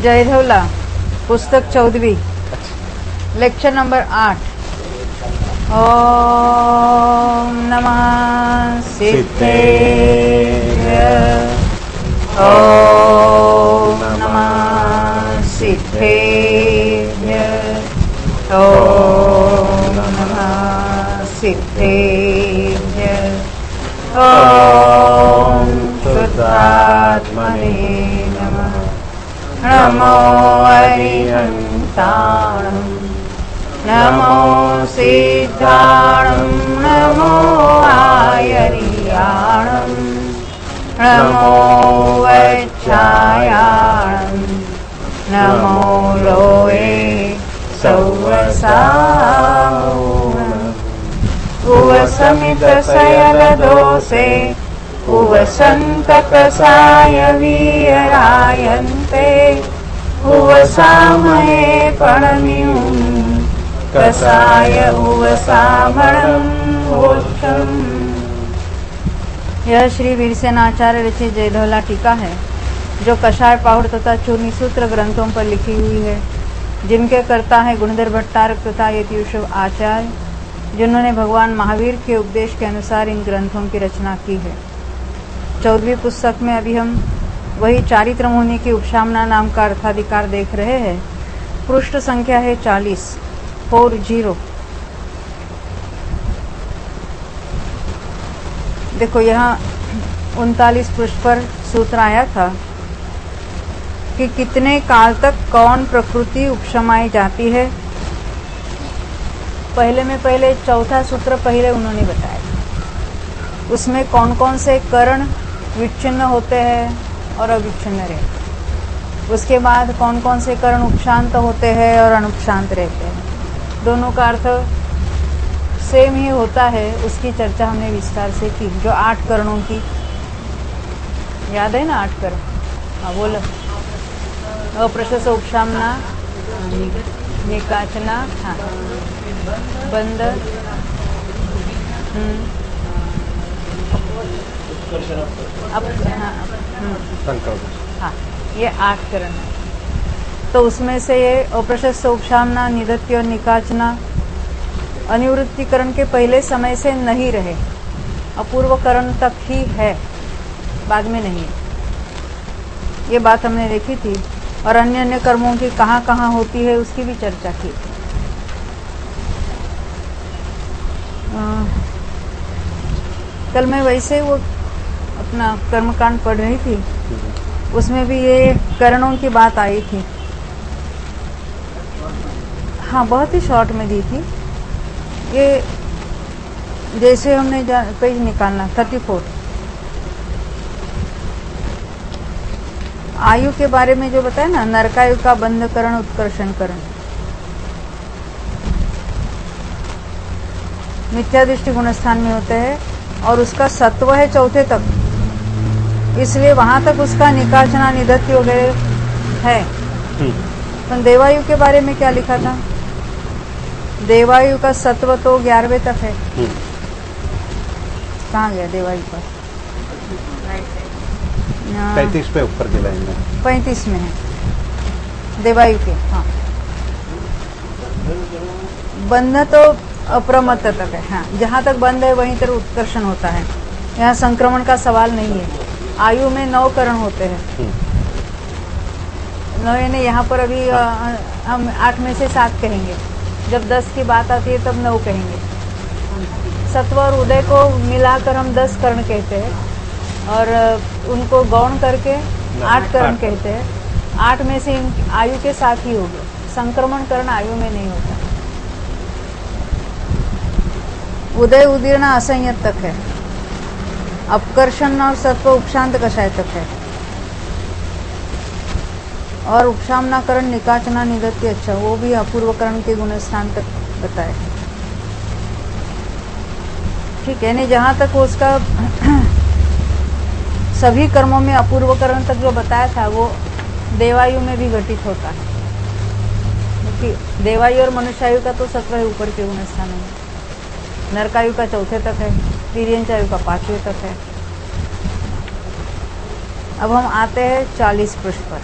जयधवला, पुस्तक 14वीं, lecture number 8। ओम नमः सिद्धेभ्य, ओम नमः सिद्धेभ्य, ओम नमः सिद्धेभ्य, ओम शुद्धात्मने नमः। नमो अरिहन्ताणं, नमो सिद्धाणं, नमो आयर्याणं, नमो वच्छायाणं, नमो लोये सौवसामूलम्। उवसमितशयनदोषे उवसन्तकसाय वीयरायन्ते, उवसामहे पणम्युं कसाय उवसामणं मोक्षम्। यह श्री वीरसेनाचार्य रचित जयधवला टीका है, जो कषाय पाहुड़ तथा चूर्णी सूत्र ग्रंथों पर लिखी हुई है, जिनके कर्ता है गुणधर भट्टारक तथा यतियुषव आचार्य, जिन्होंने भगवान महावीर के उपदेश के अनुसार इन ग्रंथों की रचना की है। 14वीं पुस्तक में अभी हम वही चारित्र मुनि की उपशामना नाम का अर्थाधिकार देख रहे हैं। पृष्ठ संख्या है 40। देखो यहाँ 39 पृष्ठ पर सूत्र आया था कि कितने काल तक कौन प्रकृति उपशमाई जाती है। पहले चौथा सूत्र पहले उन्होंने बताया, उसमें कौन कौन से करण विच्छिन्न होते हैं और अविच्छिन्न रहते। उसके बाद कौन कौन से करण उपशांत होते हैं और अनुपशांत रहते हैं। दोनों का अर्थ सेम ही होता है, उसकी चर्चा हमने विस्तार से की। जो 8 करणों की याद है ना, 8 करण। हाँ बोलो। अप्रशस्त, उपशामना, निकाचना, हाँ, बंद, हाँ, ये 8 करण है। तो उसमें से ये अप्रशस्त, उपशामना, निदत्य और निकाचना अनिवृत्तिकरण के पहले समय से नहीं रहे, अपूर्वकरण तक ही है, बाद में नहीं है। ये बात हमने देखी थी। और अन्य अन्य कर्मों की कहाँ कहाँ होती है उसकी भी चर्चा की। कल मैं वैसे वो अपना कर्मकांड पढ़ रही थी, उसमें भी ये करणों की बात आई थी। हाँ, बहुत ही शॉर्ट में दी थी। ये जैसे हमने पेज निकालना 34 आयु के बारे में जो बताया ना, नरकायु का बंधकरण, उत्कर्षणकरण, मिथ्या दृष्टि गुणस्थान में होते हैं और उसका सत्व है 4थे तक, इसलिए वहां तक उसका निकाचना, निदत्ति वगैरह है। तो देवायु के बारे में क्या लिखा था? देवायु का सत्व तो 11वें तक है। कहाँ गया देवायु का? 35 पे ऊपर की लाइन में, 35 में है देवायु के। हाँ, बंध तो अप्रमत्त तक है। हाँ, जहाँ तक बंध है वहीं तक उत्कर्षण होता है। यहाँ संक्रमण का सवाल नहीं है। आयु में 9 करण होते हैं। 9 यानी यहाँ पर अभी हम 8 में से 7 कहेंगे, जब 10 की बात आती है तब 9 कहेंगे। सत्व और उदय को मिलाकर हम 10 करण कहते हैं और उनको गौण करके 8 करण कहते हैं। 8 में से आयु के साथ ही हो गए। संक्रमण करण आयु में नहीं होता। उदय उदीर्ण असंयत तक है। अपकर्षण और सत्व उपशांत कषाय तक है। और उपशामनाकरण, निकाचना, निदत्ति, अच्छा वो भी अपूर्वकरण के गुणस्थान तक बताए। ठीक है, यानी जहाँ तक उसका सभी कर्मों में अपूर्वकरण तक जो बताया था वो देवायु में भी घटित होता है। क्योंकि देवायु और मनुष्यायु का तो सत्व है ऊपर के गुणस्थान में, नरकायु का 4थे तक है, तिर्यंचायु का 5वें तक है। अब हम आते हैं 40 पृष्ठ पर।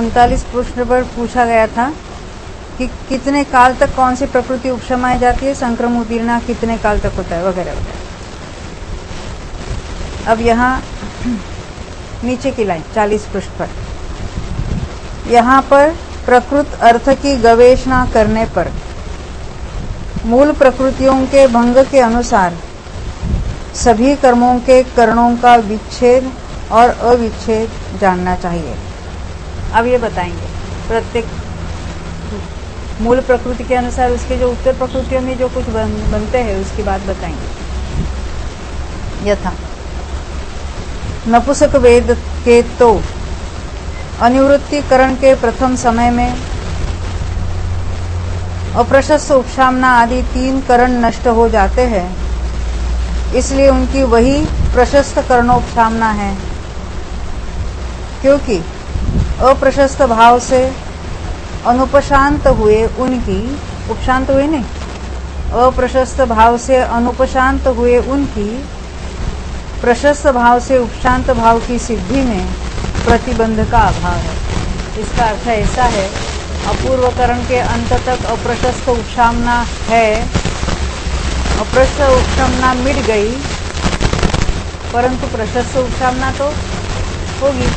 39 पृष्ठ पर पूछा गया था कि कितने काल तक कौन सी प्रकृति उपशमाई जाती है, संक्रम उदीर्णा कितने काल तक होता है, वगैरह वगैरह। अब यहाँ नीचे की लाइन 40 पृष्ठ पर, यहाँ पर प्रकृत अर्थ की गवेषणा करने पर मूल प्रकृतियों के भंग के अनुसार सभी कर्मों के करणों का विच्छेद और अविच्छेद जानना चाहिए। अब ये बताएंगे प्रत्येक मूल प्रकृति के अनुसार उसके जो उत्तर प्रकृतियों में जो कुछ बनते हैं उसकी बात बताएंगे। यथा नपुंसक वेद के तो अनिवृत्तिकरण के प्रथम समय में अप्रशस्त उपशामना आदि 3 करण नष्ट हो जाते हैं, इसलिए उनकी वही प्रशस्त करणोपशामना है, क्योंकि अप्रशस्त भाव से अनुपशांत हुए उनकी उपशांत हुए नहीं, अप्रशस्त भाव से अनुपशांत हुए उनकी प्रशस्त भाव से उपशांत भाव की सिद्धि में प्रतिबंध का अभाव है। इसका अर्थ ऐसा है, अपूर्वकरण के अंत तक अप्रशस्त उपशामना है, अप्रशस्त उपशामना मिट गई, परंतु प्रशस्त उपशामना तो होगी,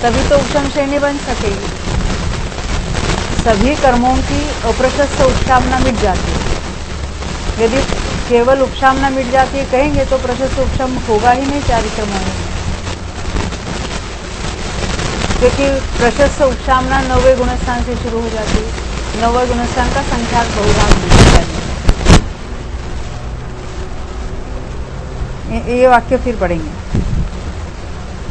तभी तो उपशम श्रेणी बन सकेगी। सभी कर्मों की अप्रशस्त उपशामना मिट जाती है। यदि केवल उपशामना मिट जाती है कहेंगे तो प्रशस्त उपशम होगा ही नहीं 4 कर्मों में, क्योंकि प्रशस्त उपशामना 9वें गुणस्थान से शुरू हो जाती है। 9वें गुणस्थान का संख्याक बहुभाग दिया जाए। ये वाक्य फिर पढ़ेंगे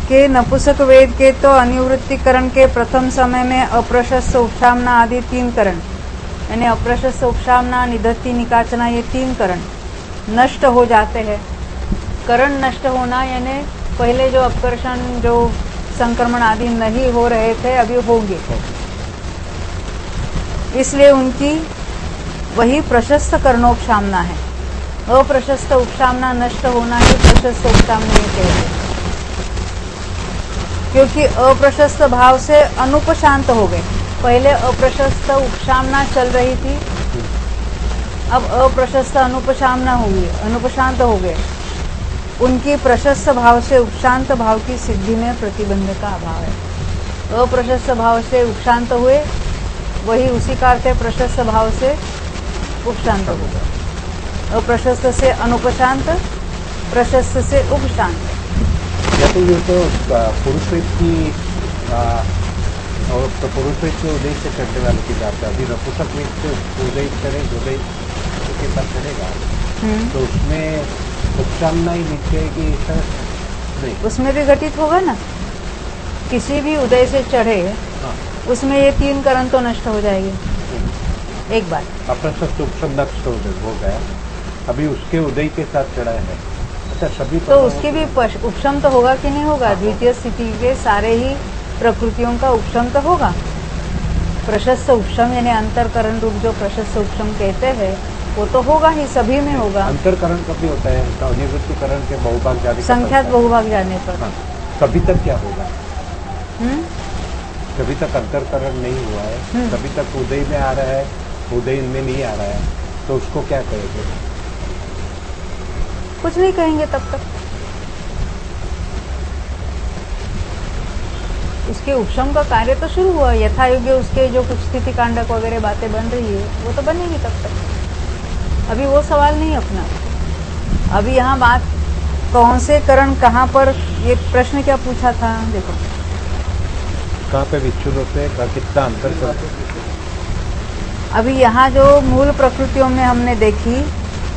कि नपुंसक वेद के तो अनिवृत्तिकरण के प्रथम समय में अप्रशस्त उपशामना आदि 3 करण, यानी अप्रशस्त उपशामना, निधत्ति, निकाचना, ये 3 करण नष्ट हो जाते हैं। करण नष्ट होना यानी पहले जो अपकर्षण, जो संक्रमण आदि नहीं हो रहे थे अभी होंगे, इसलिए उनकी वही प्रशस्त करणोपशामना है। अप्रशस्त उपशामना नष्ट होना ही प्रशस्त उपशामना कहते हैं, क्योंकि अप्रशस्त भाव से अनुपशांत हो गए। पहले अप्रशस्त उपशामना चल रही थी, अब अप्रशस्त अनुपशामना हुई, अनुपशांत हो गए। उनकी प्रशस्त भाव से उपशांत भाव की सिद्धि में प्रतिबंध का अभाव है। अप्रशस्त भाव से उपशांत हुए, वही उसी का अर्थ है प्रशस्त भाव से उपशांत हो गए। अप्रशस्त से अनुपशांत, प्रशस्त से उपशांत। या तो ये तो पुरुष की और तो पुरुष के उदय से करने वाले की बात है। अभी नपुंसक वेद से उदय करे, उदय के साथ चलेगा तो उसमें उपशामना ही मिट जाएगी, ऐसा नहीं? उसमें भी घटित होगा ना, किसी भी उदय से चढ़े उसमें ये 3 करण तो नष्ट हो जाएंगे एक बार। अप्रशस्त उपशम नष्ट हो गया, अभी उसके उदय के साथ चढ़ा है। अच्छा, सभी तो उसके भी उपशम तो होगा कि नहीं होगा? द्वितीय स्थिति के सारे ही प्रकृतियों का उपशम तो होगा। प्रशस्त उपशम यानी अंतरकरण रूप जो प्रशस्त उपशम कहते हैं वो तो होगा ही, सभी में होगा। अंतरकरण कभी होता है? अनिवृत्तिकरण के बहुभाग जाने, संख्यात बहुभाग जाने पर। तभी तक क्या होगा? जभी तक अंतरकरण नहीं हुआ है, तभी तक उदय में आ रहा है, उदय में नहीं आ रहा है, तो उसको क्या कहेंगे? कुछ नहीं कहेंगे तब तक। उसके उपशम का कार्य तो शुरू हुआ, यथा योग्य उसके जो कुछ स्थिति कांडक वगैरह बातें बन रही है वो तो बनेगी तब तक। अभी वो सवाल नहीं अपना। अभी यहाँ बात कौन से करण कहाँ पर, ये प्रश्न क्या पूछा था देखो, कहाँ पे विच्छुद होते हैं, कितना अंतर करते हैं। अभी यहाँ जो मूल प्रकृतियों में हमने देखी,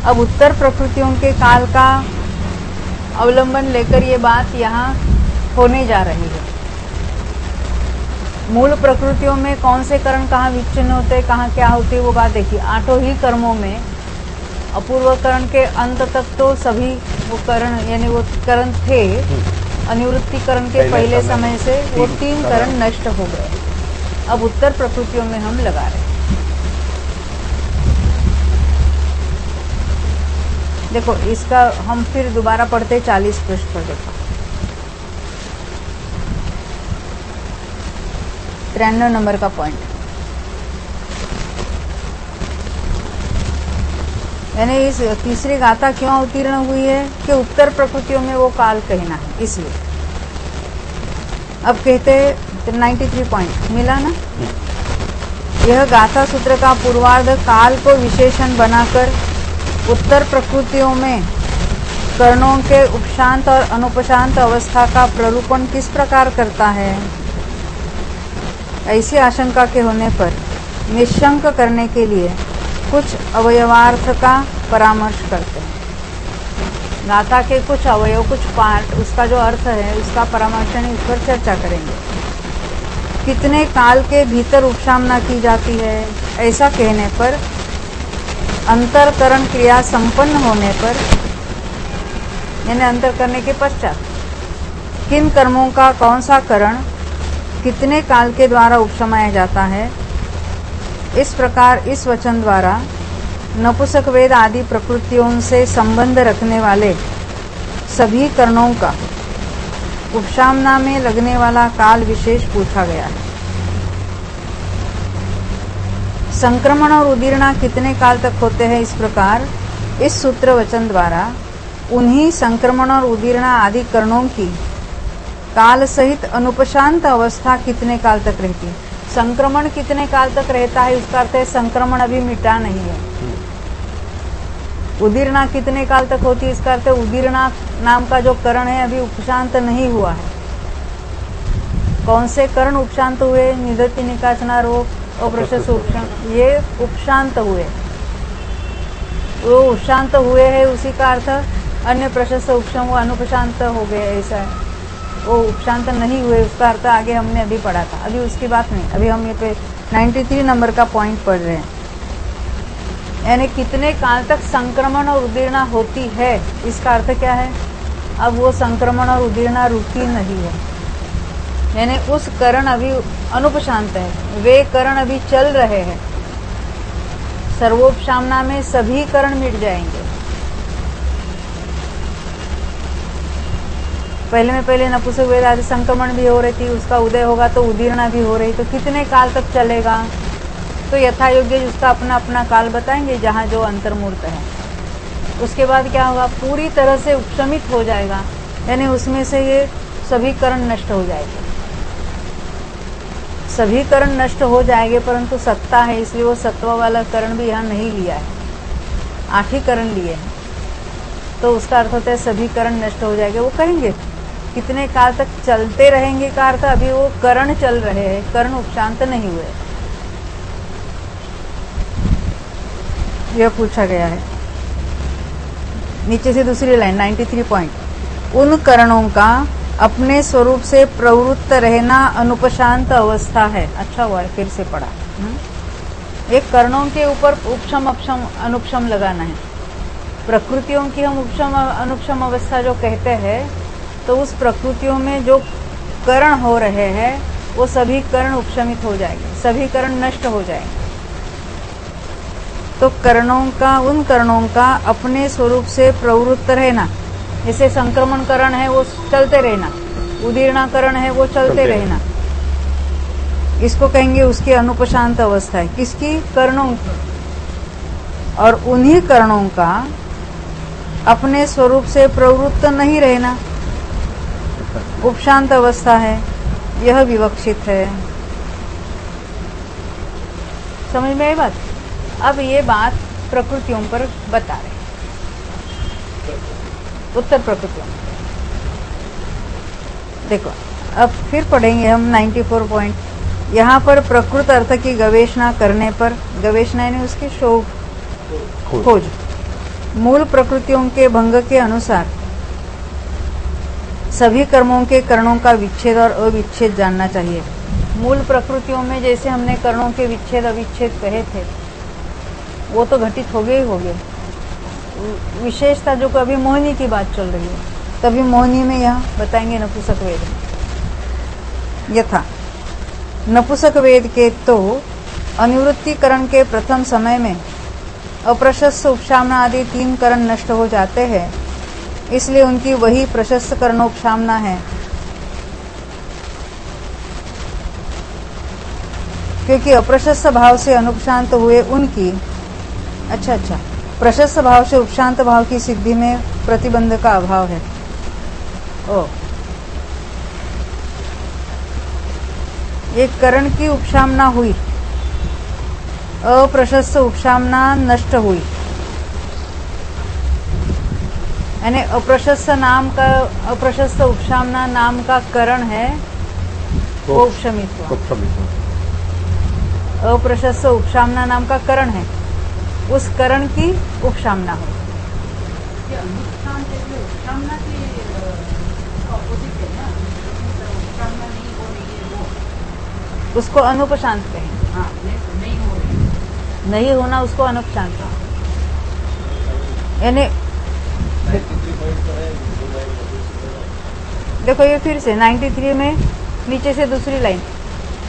अब उत्तर प्रकृतियों के काल का अवलंबन लेकर ये बात यहाँ होने जा रही है। मूल प्रकृतियों में कौन से करण कहाँ विच्छिन्न होते हैं, कहाँ क्या होते हैं, वो बात देखिए। 8 ही कर्मों में अपूर्व करण के अंत तक तो सभी वो करण यानी वो करण थे, अनिवृत्तिकरण के पहले समय से वो 3 करण नष्ट हो गए। अब उत्तर प्रकृतियों में हम लगा रहे हैं। देखो इसका हम फिर दोबारा पढ़ते 40 पृष्ठ पर। देखो 93 नंबर का पॉइंट, यानी इस तीसरी गाथा क्यों अवतीर्ण हुई है कि उत्तर प्रकृतियों में वो काल कहना है, इसलिए। अब कहते 93 पॉइंट मिला ना। यह गाथा सूत्र का पूर्वार्ध काल को विशेषण बनाकर उत्तर प्रकृतियों में कर्णों के उपशांत और अनुपशांत अवस्था का प्ररूपण किस प्रकार करता है, ऐसी आशंका के होने पर निशंक करने के लिए कुछ अवयवार्थ का परामर्श करते हैं। गाथा के कुछ अवयव, कुछ पार्ट, उसका जो अर्थ है उसका परामर्शन, इस पर चर्चा करेंगे। कितने काल के भीतर उपशामना की जाती है, ऐसा कहने पर अंतरकरण क्रिया संपन्न होने पर, यानी अंतर करने के पश्चात किन कर्मों का कौन सा करण कितने काल के द्वारा उपशमाया जाता है, इस प्रकार इस वचन द्वारा नपुंसक वेद आदि प्रकृतियों से संबंध रखने वाले सभी कर्णों का उपशामना में लगने वाला काल विशेष पूछा गया है। संक्रमण और उदीर्णा कितने काल तक होते हैं, इस प्रकार इस सूत्र वचन द्वारा उन्हीं संक्रमण और उदीर्णा आदि कर्णों की काल सहित अनुपशांत अवस्था कितने काल तक रहती है। संक्रमण कितने काल तक रहता है, इसका अर्थ है संक्रमण अभी मिटा नहीं है। उदीर्णा कितने काल तक होती है, इसका अर्थ है उदीर्णा नाम का जो करण है अभी उपशांत नहीं हुआ है। कौन से करण उपशांत हुए, निदति निकाचना रोग और प्रशस्त उपशांत, ये उपशांत हुए, वो उपशांत हुए है, उसी का अर्थ अन्य प्रशस्त उपशम वो अनुपशांत हो गए, ऐसा है। वो उपशांत नहीं हुए, उसका अर्थ आगे हमने अभी पढ़ा था, अभी उसकी बात नहीं। अभी हम ये पे 93 नंबर का पॉइंट पढ़ रहे हैं, यानी कितने काल तक संक्रमण और उदीर्णा होती है, इसका अर्थ क्या है। अब वो संक्रमण और उदीर्णा रुकी नहीं है, यानी उस करण अभी अनुपशांत है, वे करण अभी चल रहे हैं। सर्वोपशामना में सभी करण मिट जाएंगे। पहले नपुंसक वेद आदि संक्रमण भी हो रही थी, उसका उदय होगा तो उदीर्णा भी हो रही, तो कितने काल तक चलेगा, तो यथा योग्य उसका अपना अपना काल बताएंगे जहाँ जो अंतर्मूर्त है। उसके बाद क्या होगा, पूरी तरह से उपशमित हो जाएगा, यानी उसमें से ये सभी करण नष्ट हो जाएंगे। सभी करण नष्ट हो जाएंगे, परंतु सत्ता है, इसलिए वो सत्व वाला करण भी यहाँ नहीं लिया है, 8 ही करण लिए हैं। तो उसका अर्थ होता है सभी करण नष्ट हो जाएंगे। वो कहेंगे कितने काल तक चलते रहेंगे का अर्थ अभी वो करण चल रहे हैं, करण उपशांत नहीं हुए, यह पूछा गया है। नीचे से दूसरी लाइन 93 पॉइंट, उन करणों का अपने स्वरूप से प्रवृत्त रहना अनुपशांत अवस्था है। अच्छा हुआ है फिर से पढ़ा। एक कर्णों के ऊपर उपशम अपशम अनुपशम लगाना है। प्रकृतियों की हम उपशम अनुपशम अवस्था जो कहते हैं, तो उस प्रकृतियों में जो करण हो रहे हैं वो सभी करण उपशमित हो जाएंगे, सभी करण नष्ट हो जाएंगे। तो करणों का, उन करणों का अपने स्वरूप से प्रवृत्त रहना, जैसे संक्रमण करण है वो चलते रहना, उदीर्णा करण है वो चलते रहना, इसको कहेंगे उसकी अनुपशांत अवस्था है। किसकी, करणों की। और उन्हीं करणों का अपने स्वरूप से प्रवृत्त नहीं रहना उपशांत अवस्था है, यह विवक्षित है। समझ में आई बात। अब ये बात प्रकृतियों पर बता रहे, उत्तर प्रकृतियों। देखो अब फिर पढ़ेंगे हम 94 पॉइंट। यहाँ पर प्रकृत अर्थ की गवेषणा करने पर, गवेषणा यानी उसकी शोध खोज, मूल प्रकृतियों के भंग के अनुसार सभी कर्मों के करणों का विच्छेद और अविच्छेद जानना चाहिए। मूल प्रकृतियों में जैसे हमने करणों के विच्छेद अविच्छेद कहे थे, वो तो घटित हो गए ही हो गए। विशेषता जो कभी मोहिनी की बात चल रही है, कभी मोहिनी में यहाँ बताएंगे नपुंसक वेद में। यथा नपुंसक वेद के तो अनिवृत्तिकरण के प्रथम समय में अप्रशस्त उपशामना आदि 3 करण नष्ट हो जाते हैं, इसलिए उनकी वही प्रशस्त करणोपशामना है। क्योंकि अप्रशस्त भाव से अनुपशांत हुए उनकी अच्छा प्रशस्त भाव से उपशांत भाव की सिद्धि में प्रतिबंध का अभाव है। ओ एक करण की उपशामना हुई, अप्रशस्त उपशामना नष्ट हुई, यानी अप्रशस्त उपशामना नाम का करण है वो उपशमित हुआ। अप्रशस्त उपशामना नाम का करण है, उस करण की उपशामना हुई। उसको अनुपशांत कहें। नहीं होना उसको अनुपशांत कहें। यानी देखो ये फिर से 93 में नीचे से दूसरी लाइन,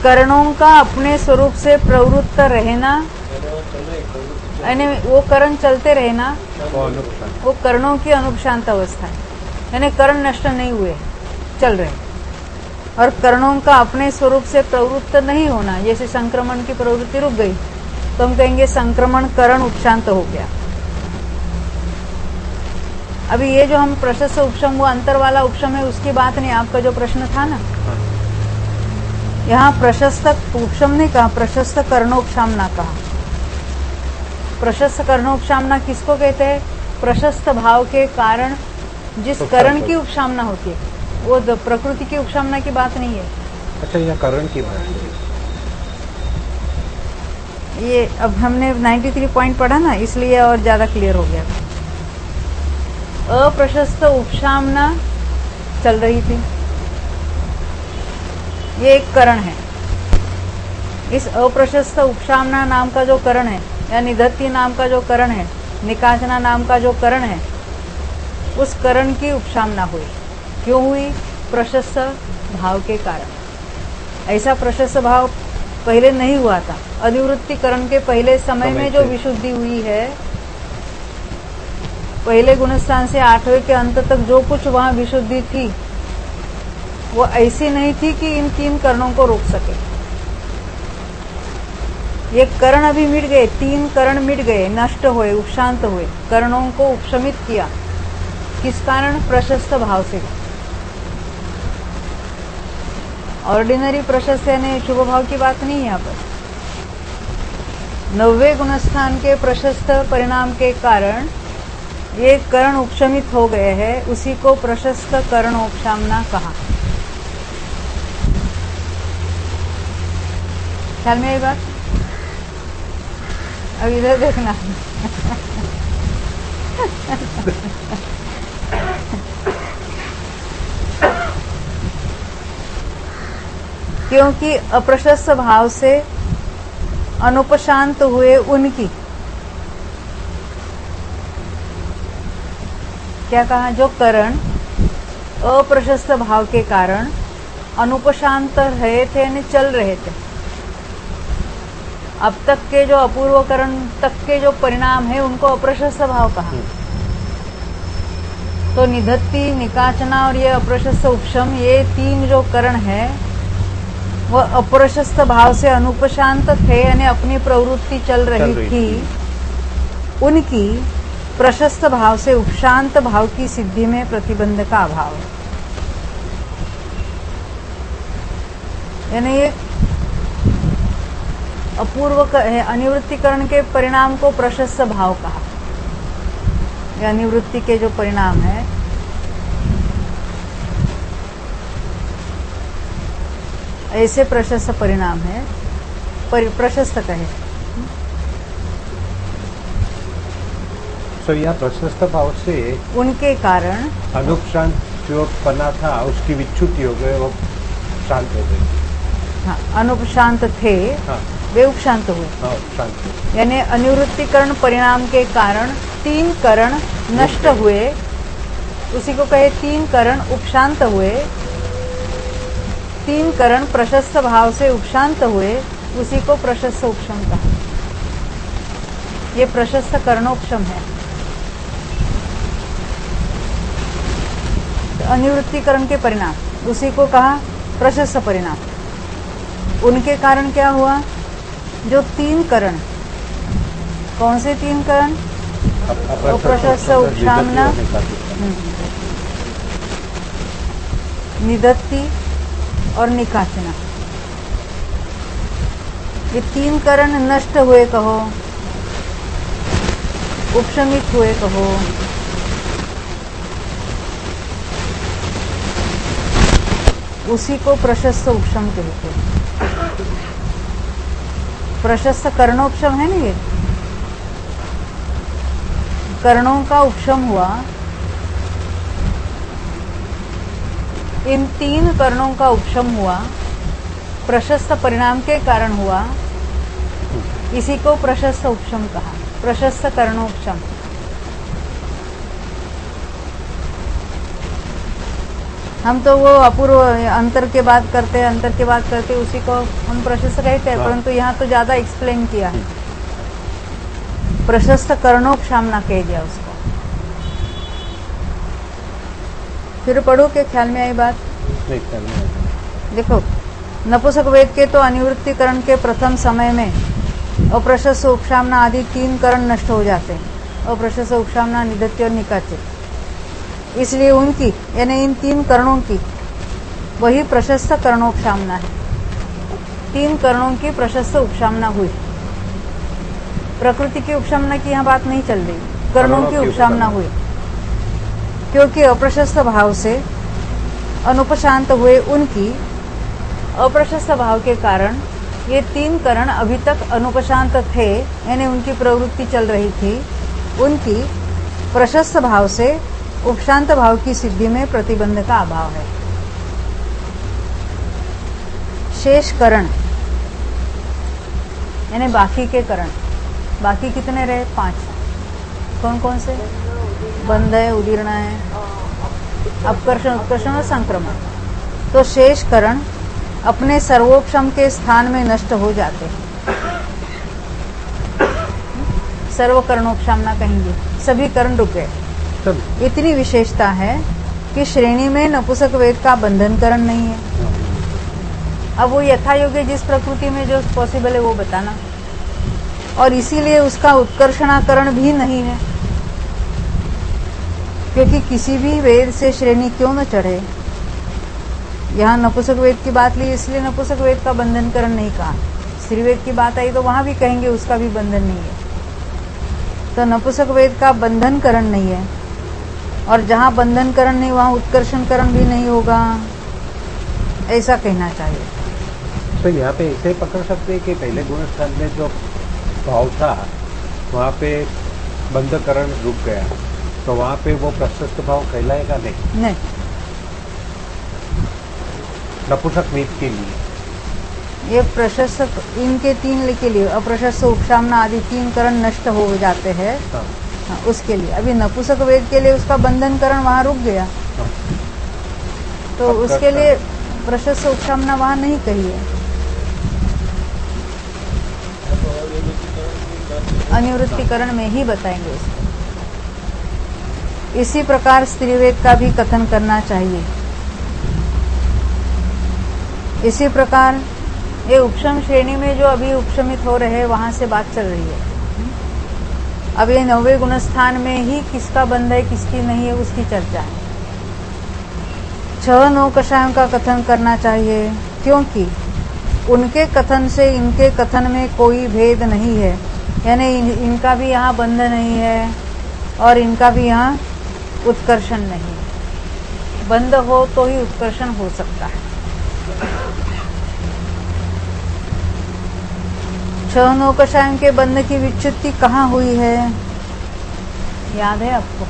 करणों का अपने स्वरूप से प्रवृत्त रहना, यानी वो करण चलते रहना, वो करणों की अनुपशांत अवस्था है, यानी करण नष्ट नहीं हुए, चल रहे। और करणों का अपने स्वरूप से प्रवृत्त नहीं होना, जैसे संक्रमण की प्रवृत्ति रुक गई तो हम कहेंगे संक्रमण करण उपशांत हो गया। अभी ये जो हम प्रशस्त उपशम, वो अंतर वाला उपशम है, उसकी बात नहीं, आपका जो प्रश्न था ना, यहाँ प्रशस्त उपशम ने कहा, प्रशस्त कर्णोपशामना कहा। प्रशस्त कर्णोपशामना किसको कहते हैं? प्रशस्त भाव के कारण जिस करण की उपशामना होती है, वो प्रकृति की उपशामना की बात नहीं है। अच्छा, यह करण की बात है। ये अब हमने 93 पॉइंट पढ़ा ना, इसलिए और ज्यादा क्लियर हो गया। अप्रशस्त उपशामना चल रही थी, ये एक करण है। इस अप्रशस्त उपशामना नाम का जो करण है, या निधत्ति नाम का जो करण है, निकाचना नाम का जो करण है, उस करण की उपशामना हुई। क्यों हुई? प्रशस्त भाव के कारण। ऐसा प्रशस्त भाव पहले नहीं हुआ था। अधिवृत्तिकरण के पहले समय में जो विशुद्धि हुई है, पहले गुणस्थान से 8वें के अंत तक जो कुछ वहां विशुद्धि थी, वो ऐसी नहीं थी कि इन 3 करणों को रोक सके। ये करण अभी मिट गए, 3 करण मिट गए, नष्ट हुए, उपशांत हुए, करणों को उपशमित किया। किस कारण? प्रशस्त भाव से। ऑर्डिनरी प्रशस्त यानी शुभ भाव की बात नहीं है यहाँ पर। 9वें गुणस्थान के प्रशस्त परिणाम के कारण ये करण उपशमित हो गए हैं, उसी को प्रशस्त करणोपशामना कहा। ख्याल में आई बात? अब इधर देखना। क्योंकि अप्रशस्त भाव से अनुपशांत हुए उनकी, क्या कहा? जो करण अप्रशस्त भाव के कारण अनुपशांत रहे थे, यानी चल रहे थे। अब तक के जो अपूर्व करण तक के जो परिणाम है, उनको अप्रशस्त भाव कहा। तो निधत्ति, निकाचना और ये अप्रशस्त उपशम, ये 3 जो करण है, वह अप्रशस्त भाव से अनुपशांत थे, यानी अपनी प्रवृत्ति चल रही थी। उनकी प्रशस्त भाव से उपशांत भाव की सिद्धि में प्रतिबंध का अभाव है। यानी ये अपूर्व अनिवृत्तिकरण के परिणाम को प्रशस्त भाव कहा। ये अनिवृत्ति के जो परिणाम है, ऐसे प्रशस्त परिणाम है, प्रशस्त कहे। तो यह प्रशस्त भाव से उनके कारण अनुपशांत जो पना था, उसकी विच्युति हो गए, वो शांत हो गए। हाँ, अनुपशांत थे, हाँ, वे उपशांत हुए। हाँ, शांत। यानी अनिवृत्तिकरण परिणाम के कारण 3 करण नष्ट हुए, उसी को कहे 3 करण उपशांत हुए। 3 करण प्रशस्त भाव से उपशांत हुए, उसी को प्रशस्त उपशम कहा। ये प्रशस्त करणोपशम है। अनिवृत्तिकरण के परिणाम, उसी को कहा प्रशस्त परिणाम। उनके कारण क्या हुआ? जो 3 करण, कौन से 3 करण? अप्रशस्त, उपशामना, निदत्ति और निकाचना, ये 3 करण नष्ट हुए कहो, उपशमित हुए कहो, उसी को प्रशस्त उपशम कहते हैं। प्रशस्त कर्णोपशम है ना, ये कर्णों का उपशम हुआ। इन 3 कर्णों का उपशम हुआ, प्रशस्त परिणाम के कारण हुआ, इसी को प्रशस्त उपशम कहा, प्रशस्त कर्णोपशम। हम तो वो अपूर्व अंतर के बात करते हैं, अंतर के बात करते उसी को हम प्रशस्त कहते हैं, परंतु यहाँ तो ज्यादा एक्सप्लेन किया है, प्रशस्त कर्णोपशामना कह दिया उसको। फिर पढ़ो के ख्याल में आई बात? देखो, नपुंसक वेद के तो अनिवृत्तिकरण के प्रथम समय में अप्रशस्त, उपशामना आदि 3 करण नष्ट हो जाते हैं, अप्रशस्त, उपशामना, निदत्ति और निकाचे। इसलिए उनकी यानी इन 3 करणों की वही प्रशस्त कर्णोपशामना है। 3 करणों की प्रशस्त उपशामना हुई। प्रकृति की उपशामना की यहाँ बात नहीं चल रही, कर्णों की उपशामना हुई, क्योंकि अप्रशस्त भाव से अनुपशांत हुए उनकी अप्रशस्त भाव के कारण ये 3 करण अभी तक अनुपशांत थे, यानी उनकी प्रवृत्ति चल रही थी, उनकी प्रशस्त भाव से उपशांत भाव की सिद्धि में प्रतिबंध का अभाव है। शेष करण यानी बाकी के करण, बाकी कितने रहे? 5। कौन कौन से? बंध है, उदीर्ण है, अपकर्षण, उत्कर्षण और संक्रमण। तो शेष करण अपने सर्वोपशम के स्थान में नष्ट हो जाते हैं। सर्वकरणोपशामना कहेंगे, सभी करण रुक गए। इतनी विशेषता है कि श्रेणी में नपुंसक वेद का बंधन करण नहीं है। अब वो यथा योग्य जिस प्रकृति में जो पॉसिबल है वो बताना, और इसीलिए उसका उत्कर्षणाकरण भी नहीं है, क्योंकि किसी भी वेद से श्रेणी क्यों न चढ़े। यहाँ नपुंसक वेद की बात ली, इसलिए नपुंसक वेद का बंधन करण नहीं कहा। स्त्री वेद की बात आई तो वहां भी कहेंगे उसका भी बंधन नहीं है। तो नपुंसक वेद का बंधन करण नहीं है, और जहां बंधन करण नहीं वहां उत्कर्षण करण भी नहीं होगा, ऐसा कहना चाहिए। तो यहाँ पे ऐसे पकड़ सकते हैं कि पहले गुणस्थान में जो भाव था वहाँ पे बंधकरण रुक गया, तो वहाँ पे वो प्रशस्त भाव कहलाएगा नहीं? नहीं, नपुंसक वेद के लिए ये प्रशस्त, इनके 3 के लिए अप्रशस्त, उपशामना आदि 3 करण नष्ट हो जाते हैं। हाँ, उसके लिए। अभी नपुंसक वेद के लिए उसका बंधन करण वहां रुक गया, तो उसके लिए प्रशस्त, उपशामना वहां नहीं कही है। अनिवृत्तिकरण में ही बताएंगे उसको। इसी प्रकार स्त्रीवेद का भी कथन करना चाहिए। इसी प्रकार ये उपशम श्रेणी में जो अभी उपशमित हो रहे हैं वहां से बात चल रही है। अब ये 9वें गुणस्थान में ही किसका बंध है किसकी नहीं है उसकी चर्चा है। 6 नौकषायों का कथन करना चाहिए, क्योंकि उनके कथन से इनके कथन में कोई भेद नहीं है, यानी इनका भी यहाँ बंध नहीं है और इनका भी यहाँ उत्कर्षण नहीं। बंध हो तो ही उत्कर्षण हो सकता है। 6 नौकषायों के बंध की विच्युति कहाँ हुई है, याद है आपको?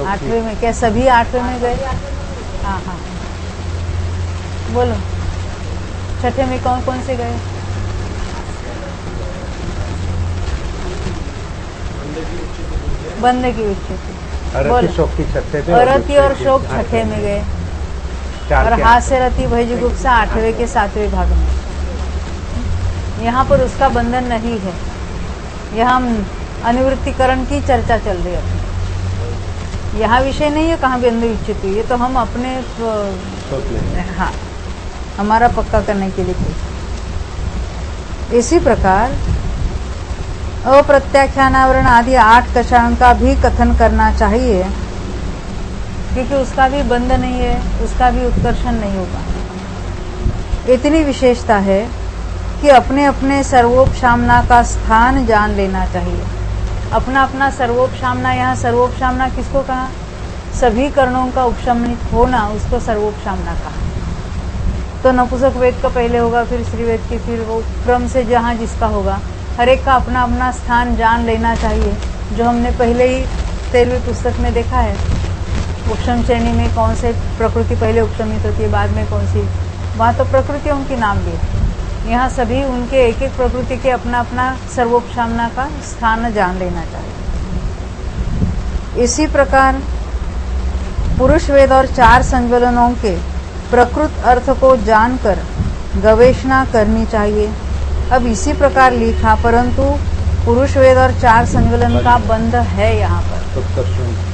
8वें में। क्या सभी 8वें में गए? हाँ हाँ, बोलो। 6ठे में कौन कौन से गए? बंध की विच्युति। अरति और शोक 6ठे में गए, और हास्य रति भयजुगुप्सा 8वें के 7वें भाग में। यहाँ पर उसका बंधन नहीं है। यहाँ अनिवृत्तिकरण की चर्चा चल रही है। यहाँ विषय नहीं है कहाँ बंध विच्युति, ये तो हम अपने हाँ हमारा पक्का करने के लिए कोई। इसी प्रकार अप्रत्याख्यानावरण आदि 8 कषायों का भी कथन करना चाहिए, क्योंकि उसका भी बंध नहीं है, उसका भी उत्कर्षण नहीं होगा। इतनी विशेषता है कि अपने अपने सर्वोपशामना का स्थान जान लेना चाहिए। अपना अपना सर्वोपशामना, यहाँ सर्वोपशामना किसको कहा? सभी कर्णों का उपशमित होना, उसको सर्वोपशामना कहा। तो नपुंसक वेद का पहले होगा, फिर श्री वेद की, फिर वो क्रम से जहाँ जिसका होगा, हर एक का अपना अपना स्थान जान लेना चाहिए, जो हमने पहले ही 13वीं पुस्तक में देखा है। उपशम श्रेणी में कौन से प्रकृति पहले उपशमित होती है, बाद में कौन सी, वहाँ तो प्रकृतियों के नाम लिए। यहाँ सभी उनके एक एक प्रकृति के अपना अपना सर्वोपशामना का स्थान जान लेना चाहिए। इसी प्रकार पुरुष वेद और 4 संज्वलनों के प्रकृत अर्थ को जानकर गवेषणा करनी चाहिए। अब इसी प्रकार लिखा, परंतु पुरुष वेद और 4 संज्वलन का बंध है यहाँ पर,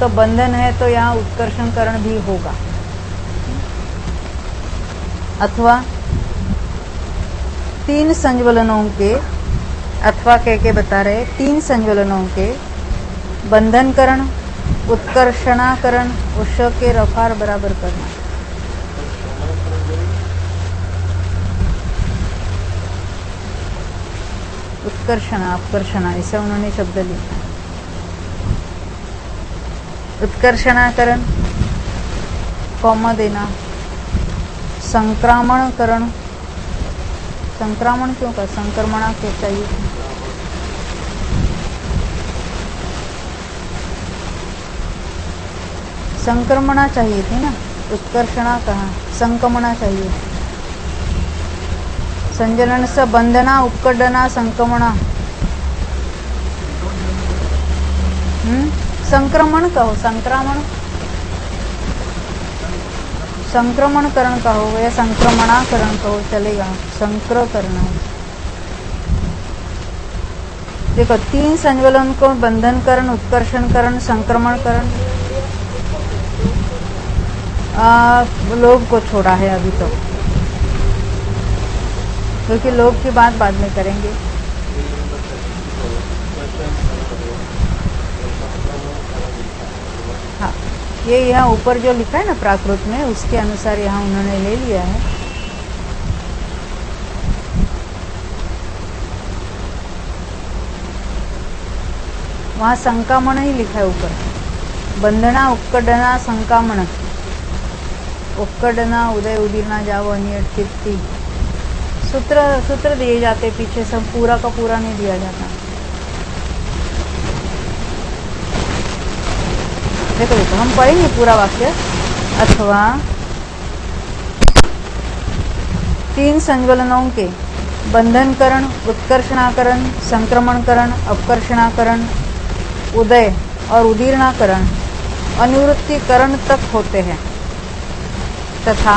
तो बंधन है तो यहाँ उत्कर्षण करण भी होगा। अथवा 3 संज्वलनों के, अथवा कह बता रहे 3 संज्वलनों के बंधनकरण, उत्कर्षणाकरण, उष के रफार बराबर करना। उत्कर्षणा अपकर्षणा ऐसा उन्होंने शब्द लिखा। उत्कर्षणाकरण कौमा देना, संक्रामणकरण, संक्रामण क्यों का, संक्रमणा क्यों चाहिए? संक्रमणा चाहिए थी ना, उत्कर्षणा कहा, संक्रमणा चाहिए। संजलन से बंधना, उपकड़ना, संक्रमणा, संक्रमण कहो, संक्रामण, संक्रमणकरण कहो या संक्रमणाकरण कहो, चलेगा। संक्र करना, देखो 3 संज्वलन को बंधनकरण, उत्कर्षणकरण, संक्रमणकरण लोभ को छोड़ा है अभी तो, क्योंकि लोभ की बात बाद में करेंगे। हाँ, ये यहाँ ऊपर जो लिखा है ना प्राकृत में, उसके अनुसार यहाँ उन्होंने ले लिया है। वहाँ संकामण ही लिखा है ऊपर, बंधना, उपकड़ना, संकामण, उपकड़ना, उदय उदीर्णा, जाओ, अनियत, चित्ती, सूत्र दिए जाते पीछे, सब पूरा का पूरा नहीं दिया जाता। देखो देखो हम पढ़ेंगे पूरा वाक्य। अथवा 3 संज्वलनों के बंधनकरण, उत्कर्षणाकरण, संक्रमणकरण, अपकर्षणाकरण, उदय और उदीर्णाकरण अनिवृत्तिकरण तक होते हैं, तथा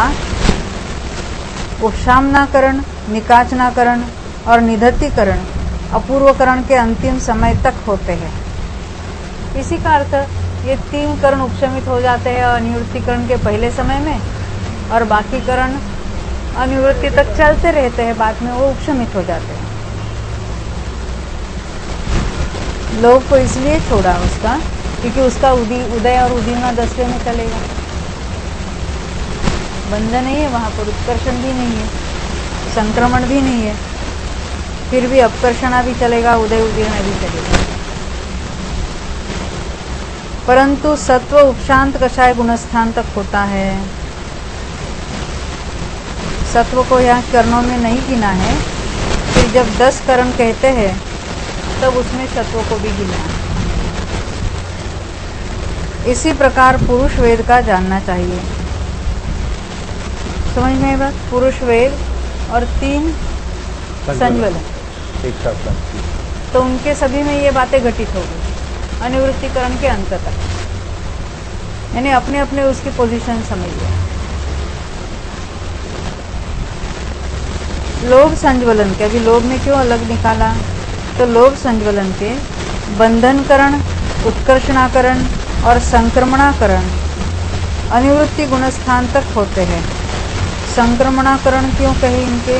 उपशामनाकरण, निकाचनाकरण और निधत्तीकरण अपूर्वकरण के अंतिम समय तक होते हैं। इसी का अर्थ ये 3 करण उपशमित हो जाते हैं अनिवृत्तिकरण के पहले समय में, और बाकी करण अनिवृत्ति तक चलते रहते हैं, बाद में वो उपशमित हो जाते हैं। लोभ को इसलिए छोड़ा उसका, क्योंकि उसका उदय और उदीर्णा 10वें में चलेगा, बंधन नहीं है वहाँ पर, उत्कर्षण भी नहीं है, संक्रमण भी नहीं है, फिर भी अपकर्षणा भी चलेगा, उदय उदीर्णा भी चलेगा। परंतु सत्व उपशांत कषाय गुणस्थान तक होता है। सत्व को यहाँ करणों में नहीं गिना है, फिर जब 10 करण कहते हैं तब उसमें सत्व को भी गिना है। इसी प्रकार पुरुष वेद का जानना चाहिए। समझ में आई बात? पुरुष वेद और 3 संज्वलन, तो उनके सभी में ये बातें घटित हो गई अनिवृत्तिकरण के अंत तक, यानी अपने अपने उसकी पोजीशन समझ लिया। लोभ संज्वलन के, अभी लोभ में क्यों अलग निकाला, तो लोभ संज्वलन के बंधनकरण, उत्कर्षणाकरण और संक्रमणाकरण अनिवृत्ति गुणस्थान तक होते हैं। संक्रमणाकरण क्यों कहे इनके?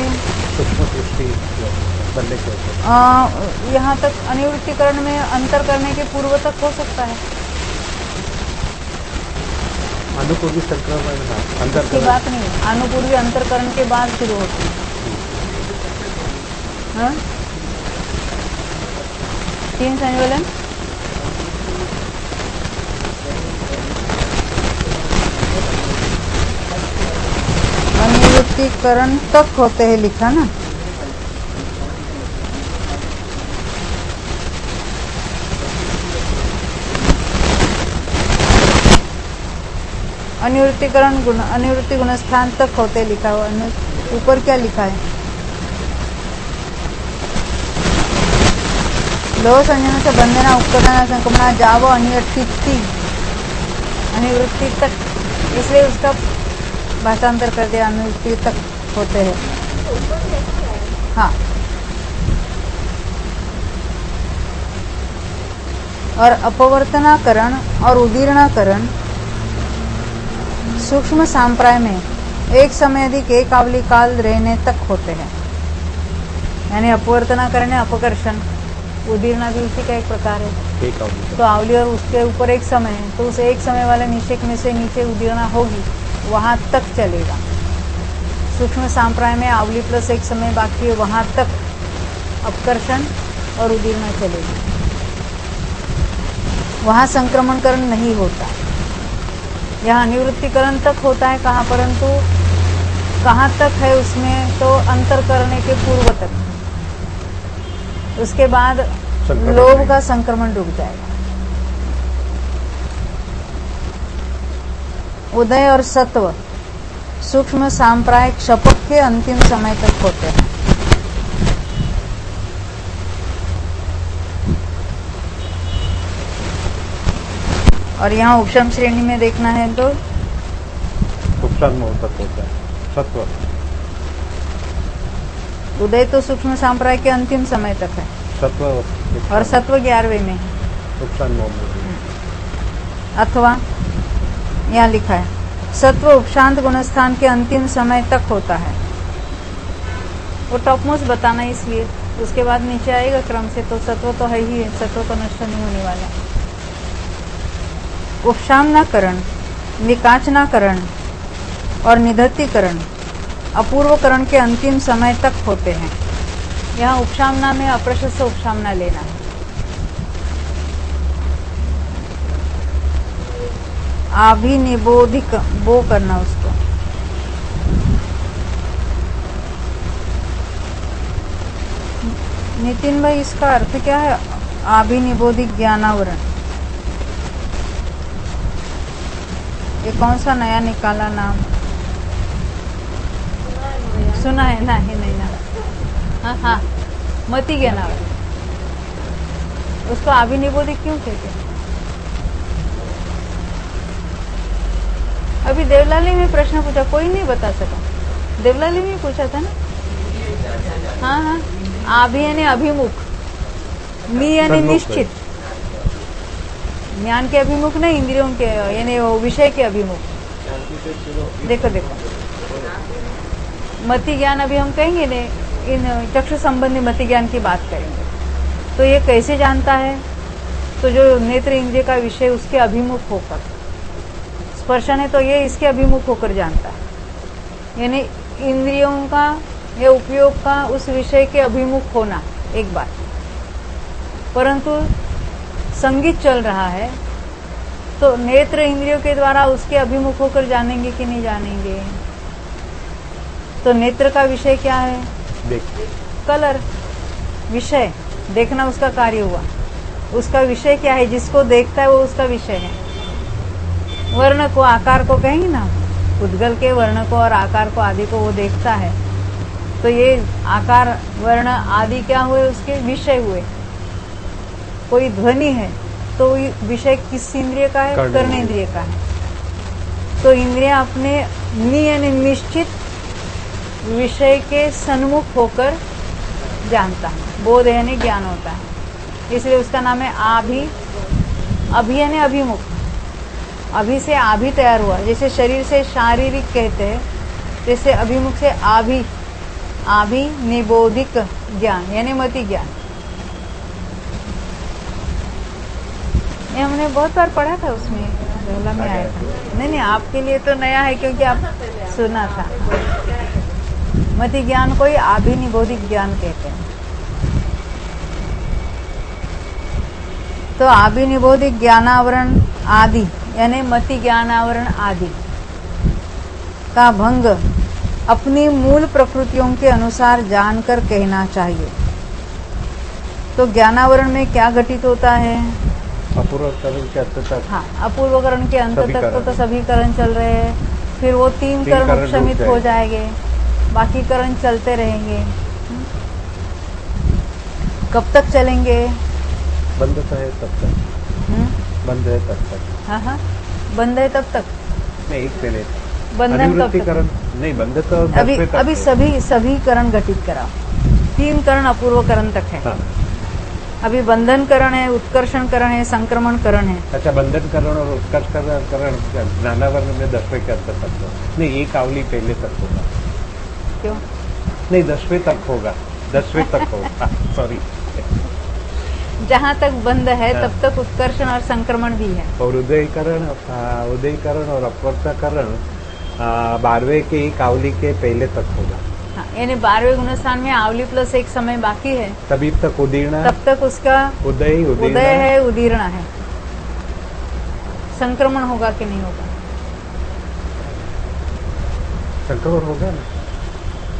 सूक्ष्म सृष्टि बनने के ऊपर यहाँ तक अनिवृत्तिकरण में अंतर करने के पूर्व तक हो सकता है। अनुपूर्वी संक्रमण अंतर की बात नहीं, अनुपूर्वी अंतरकरण के बाद शुरू होती है। हाँ? 3 संयोजन अनिवृत्तिकरण तक होते हैं, लिखा ना। अनिवृत्तिकरण गुण अनिवृत्ति गुणस्थान तक होते लिखा हुआ, ऊपर क्या लिखा है? लोह संयोजन से बंधना उपकरण संक्रमणा जावो अनिवृत्ति तक, इसलिए उसका भाषांतर कर दिया, अनिवृत्ति तक होते हैं। हाँ, और अपवर्तनाकरण और उदीर्णाकरण सूक्ष्म सांप्राय में एक समय अधिक एक आवली काल रहने तक होते हैं। यानी अपवर्तनाकरण है अपकर्षण, उदीर्णा भी उसी का एक प्रकार है। एक आवली तो आवली और उसके ऊपर एक समय है, तो उस एक समय वाले निषेक में से नीचे उदीर्णा होगी, वहां तक चलेगा। सूक्ष्म सांप्राय में आवली प्लस एक समय बाकी है, वहां तक अपकर्षण और उदीर्णा चलेगी, वहां संक्रमणकरण नहीं होता। यहाँ निवृत्तिकरण तक होता है कहाँ, परंतु कहाँ तक है उसमें, तो अंतर करने के पूर्व तक। उसके बाद लोभ का संक्रमण रुक जाएगा। उदय और सत्व सूक्ष्म सांप्रायिक शपथ के अंतिम समय तक होते हैं। और यहाँ उपशम श्रेणी में देखना है तो उपशम तक होता है सत्व। उदय तो सूक्ष्म सांप्राय के अंतिम समय तक है, सत्व और सत्व 11वें में है। उपशम अथवा यहाँ लिखा है सत्व उपशांत गुणस्थान के अंतिम समय तक होता है। वो टॉपमोस्ट बताना इसलिए, उसके बाद नीचे आएगा क्रम से, तो सत्व तो है ही है, सत्व तो नष्ट नहीं होने वाला। उपशामनाकरण, विकाचनाकरण और निधत्तीकरण अपूर्वकरण के अंतिम समय तक होते हैं। यहाँ उपशामना में अप्रशस्त उपशामना लेना है। अभिनिबोधिक वो करना उसको। नितिन भाई, इसका अर्थ क्या है? अभिनिबोधिक ज्ञानावरण, ये कौन सा नया निकाला नाम? सुना है ना? ही नहीं ना? हाँ हाँ, मति ज्ञानावरण। उसको अभिनिबोधिक क्यों कहते हैं? अभी देवलाली में प्रश्न पूछा, कोई नहीं बता सका। देवलाली में पूछा था ना? हाँ हाँ, आभि यानी अभिमुख, मी यानी निश्चित, ज्ञान के अभिमुख नहीं, इंद्रियों के यानी विषय के अभिमुख। देखो देखो, मति ज्ञान अभी हम कहेंगे ने, इन चक्षु संबंधी मति ज्ञान की बात करेंगे। तो ये कैसे जानता है? तो जो नेत्र इंद्रिय का विषय उसके अभिमुख होकर, स्पर्शन है तो ये इसके अभिमुख होकर जानता है, यानी इंद्रियों का या उपयोग का उस विषय के अभिमुख होना एक बात। परंतु संगीत चल रहा है तो नेत्र इंद्रियों के द्वारा उसके अभिमुख होकर जानेंगे कि नहीं जानेंगे? तो नेत्र का विषय क्या है? कलर, विषय देखना उसका कार्य हुआ। उसका विषय क्या है? जिसको देखता है वो उसका विषय है। वर्ण को, आकार को कहेंगे ना, उद्गल के वर्ण को और आकार को आदि को वो देखता है। तो ये आकार वर्ण आदि क्या हुए? उसके विषय हुए। कोई ध्वनि है तो विषय किस इंद्रिय का है? कर्णेंद्रिय का है। तो इंद्रियां अपने यानी निश्चित विषय के सन्मुख होकर जानता है, बोध यानी ज्ञान होता है, इसलिए उसका नाम है आभि। अभि यानी अभिमुख, अभि से आभि तैयार हुआ। जैसे शरीर से शारीरिक कहते हैं जैसे अभिमुख से आभिनिबोधिक ज्ञान यानी मति ज्ञान। ये हमने बहुत बार पढ़ा था, उसमें पहला में आया था। नहीं, आपके लिए तो नया है क्योंकि आप सुना था। मति ज्ञान को ही आभिनिबोधिक ज्ञान कहते हैं। तो आभिनिबोधिक ज्ञानावरण आदि यानी मति ज्ञानावरण आदि का भंग अपनी मूल प्रकृतियों के अनुसार जानकर कहना चाहिए। तो ज्ञानावरण में क्या घटित होता है? अपूर्वकरण के अंत तक। हाँ, अपूर्वकरण के अंत तक तो सभी करण चल रहे हैं। फिर वो तीन करण उपशमित हो जाएंगे, बाकी करण चलते रहेंगे। कब तक चलेंगे? बंद तो है तब तक। बंद है तब तक। हाँ, बंद है तब तक। नहीं, एक पहले बंधन तब तक नहीं, बंद तो अभी सभी करण घटित कराओ। तीन करण अपूर्व करण तक है। हाँ। अभी बंधन करण है, उत्कर्षण करण है, संक्रमण करण है। अच्छा, बंधन करण और उत्कर्ष करण ज्ञानावरण में 10वें के अंत तक हो। नहीं, एक आवली पहले तक होगा। क्यों? नहीं, 10वें तक होगा। 10वें तक होगा। सॉरी। जहाँ तक बंद है तब तक उत्कर्षण और संक्रमण भी है। और उदयकरण और अपवर्तकरण 12वें के एक आवली के पहले तक होगा। हाँ, यानी 12वें गुणस्थान में आवली प्लस एक समय बाकी है, तभी तक उदीर्ण, तब तक उसका उदय है, उदीर्ण है। संक्रमण होगा कि नहीं होगा? संक्रमण होगा ना?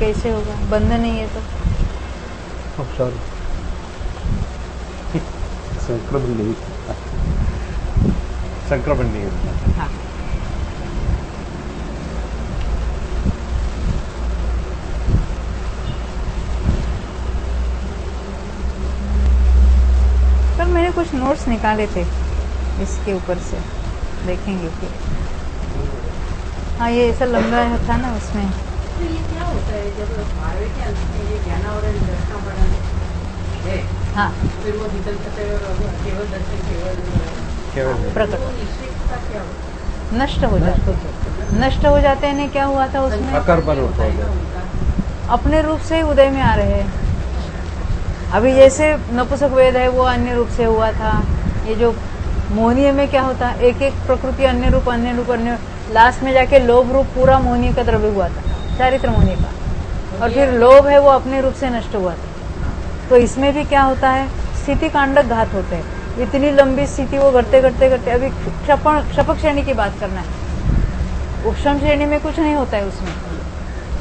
कैसे होगा? बंद नहीं है तो। सॉरी, संक्रमण नहीं होता। हाँ। पर मैंने कुछ नोट्स निकाले थे इसके ऊपर से, देखेंगे फिर। हाँ, ये ऐसा लंबा था ना उसमें। तो ये क्या होता है जब 12वें के अंत में ये ज्ञानावरण दर्शन पढ़ा है? हाँ, फिर वो निकल सकते हैं और केवल दर्शन केवल प्रकट तो निश्चय का क्या होता है? नष्ट हो जाते हैं। क्या हुआ था उसमें? अकर्मण रूप हो गया। अपने रूप से उदय में आ रहे हैं। अभी जैसे नपुंसक वेद है वो अन्य रूप से हुआ था। ये जो मोहनीय में क्या होता है, एक एक प्रकृति अन्य रूप लास्ट में जाके लोभ रूप पूरा मोहनीय का द्रव्य हुआ था, चारित्र मोहनीय का। और फिर लोभ है वो अपने रूप से नष्ट हुआ था। तो इसमें भी क्या होता है, स्थिति कांडक घात होते हैं। इतनी लंबी स्थिति वो घटते अभी क्षपक श्रेणी की बात करना है। उपशम श्रेणी में कुछ नहीं होता है उसमें,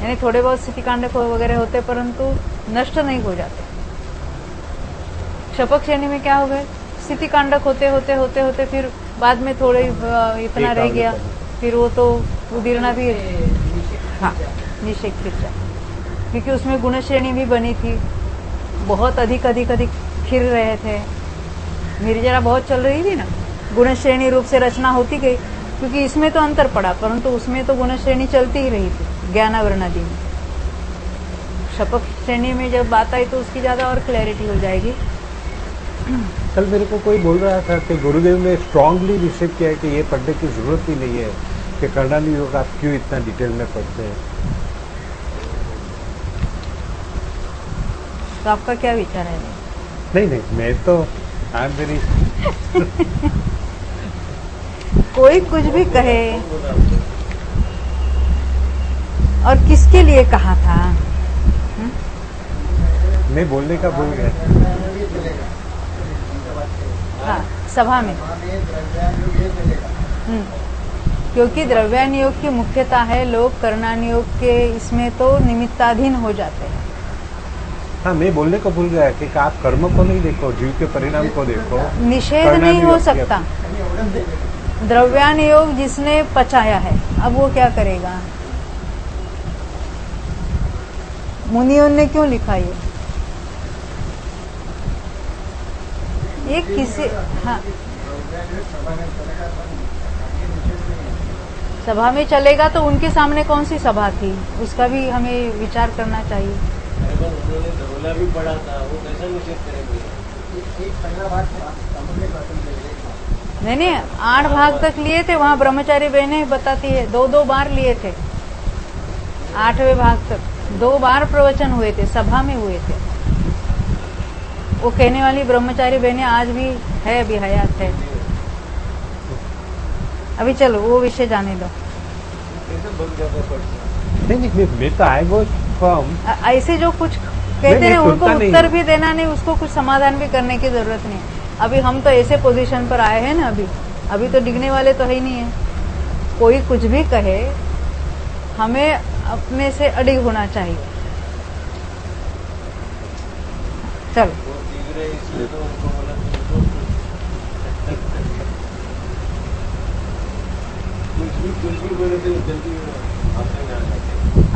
यानी थोड़े बहुत स्थिति कांडक वगैरह होते परंतु नष्ट नहीं हो जाते। क्षपक श्रेणी में क्या हो गए, स्थिति कांडक होते फिर बाद में थोड़े इतना रह गया, फिर वो तो उदीर्णा भी, हाँ, निषेक खिंचा, क्योंकि उसमें गुण श्रेणी भी बनी थी, बहुत अधिक खिर रहे थे। निर्जरा बहुत चल रही थी ना, गुण श्रेणी रूप से रचना होती गई, क्योंकि इसमें तो अंतर पड़ा परंतु उसमें तो गुण श्रेणी चलती ही रही थी ज्ञानावरण आदि में। शपक श्रेणी में जब बात आई तो उसकी ज्यादा और क्लैरिटी हो जाएगी। कल मेरे को कोई बोल रहा था कि गुरुदेव ने स्ट्रांगली रिसीव किया है कि ये पढ़ने की जरूरत ही नहीं है, कि कर्णाली योग आप क्यों इतना डिटेल में पढ़ते हैं। तो आपका क्या विचार है? नहीं, मैं तो आई एम वेरी कोई कुछ भी कहे और किसके लिए कहा था? मैं बोलने का भूल गया। हाँ, सभा में। क्योंकि द्रव्यानुयोग की मुख्यता है, लोग कर्णानुयोग के इसमें तो निमित्ताधीन हो जाते हैं। हाँ, मैं बोलने को भूल गया कि आप कर्म को नहीं देखो, जीव के परिणाम को देखो। निषेध नहीं हो सकता। द्रव्यानुयोग जिसने पचाया है, अब वो क्या करेगा? मुनियों ने क्यों लिखा ये किसी, हाँ, सभा में चलेगा तो उनके सामने कौन सी सभा थी, उसका भी हमें विचार करना चाहिए। उन्होंने धरोला भी पढ़ा था, वो कैसा निषेध करेंगे? नहीं, 8 भाग तक लिए थे, वहाँ ब्रह्मचारी बहनें बताती है 2-2 बार लिए थे। 8वें भाग तक 2 बार प्रवचन हुए थे, सभा में हुए थे। वो कहने वाली ब्रह्मचारी बहनें आज भी है, अभी हयात है। अभी चलो वो विषय जाने दो। नहीं, मैं तो आई वॉज फ्रॉम ऐसे जो कुछ कहते नहीं, हैं उनको सुनता नहीं उत्तर हूँ। भी देना नहीं, उसको कुछ समाधान भी करने की जरूरत नहीं। अभी हम तो ऐसे पोजीशन पर आए हैं ना, अभी तो डिगने वाले तो है ही नहीं है। कोई कुछ भी कहे, हमें अपने से अडिग होना चाहिए। चलो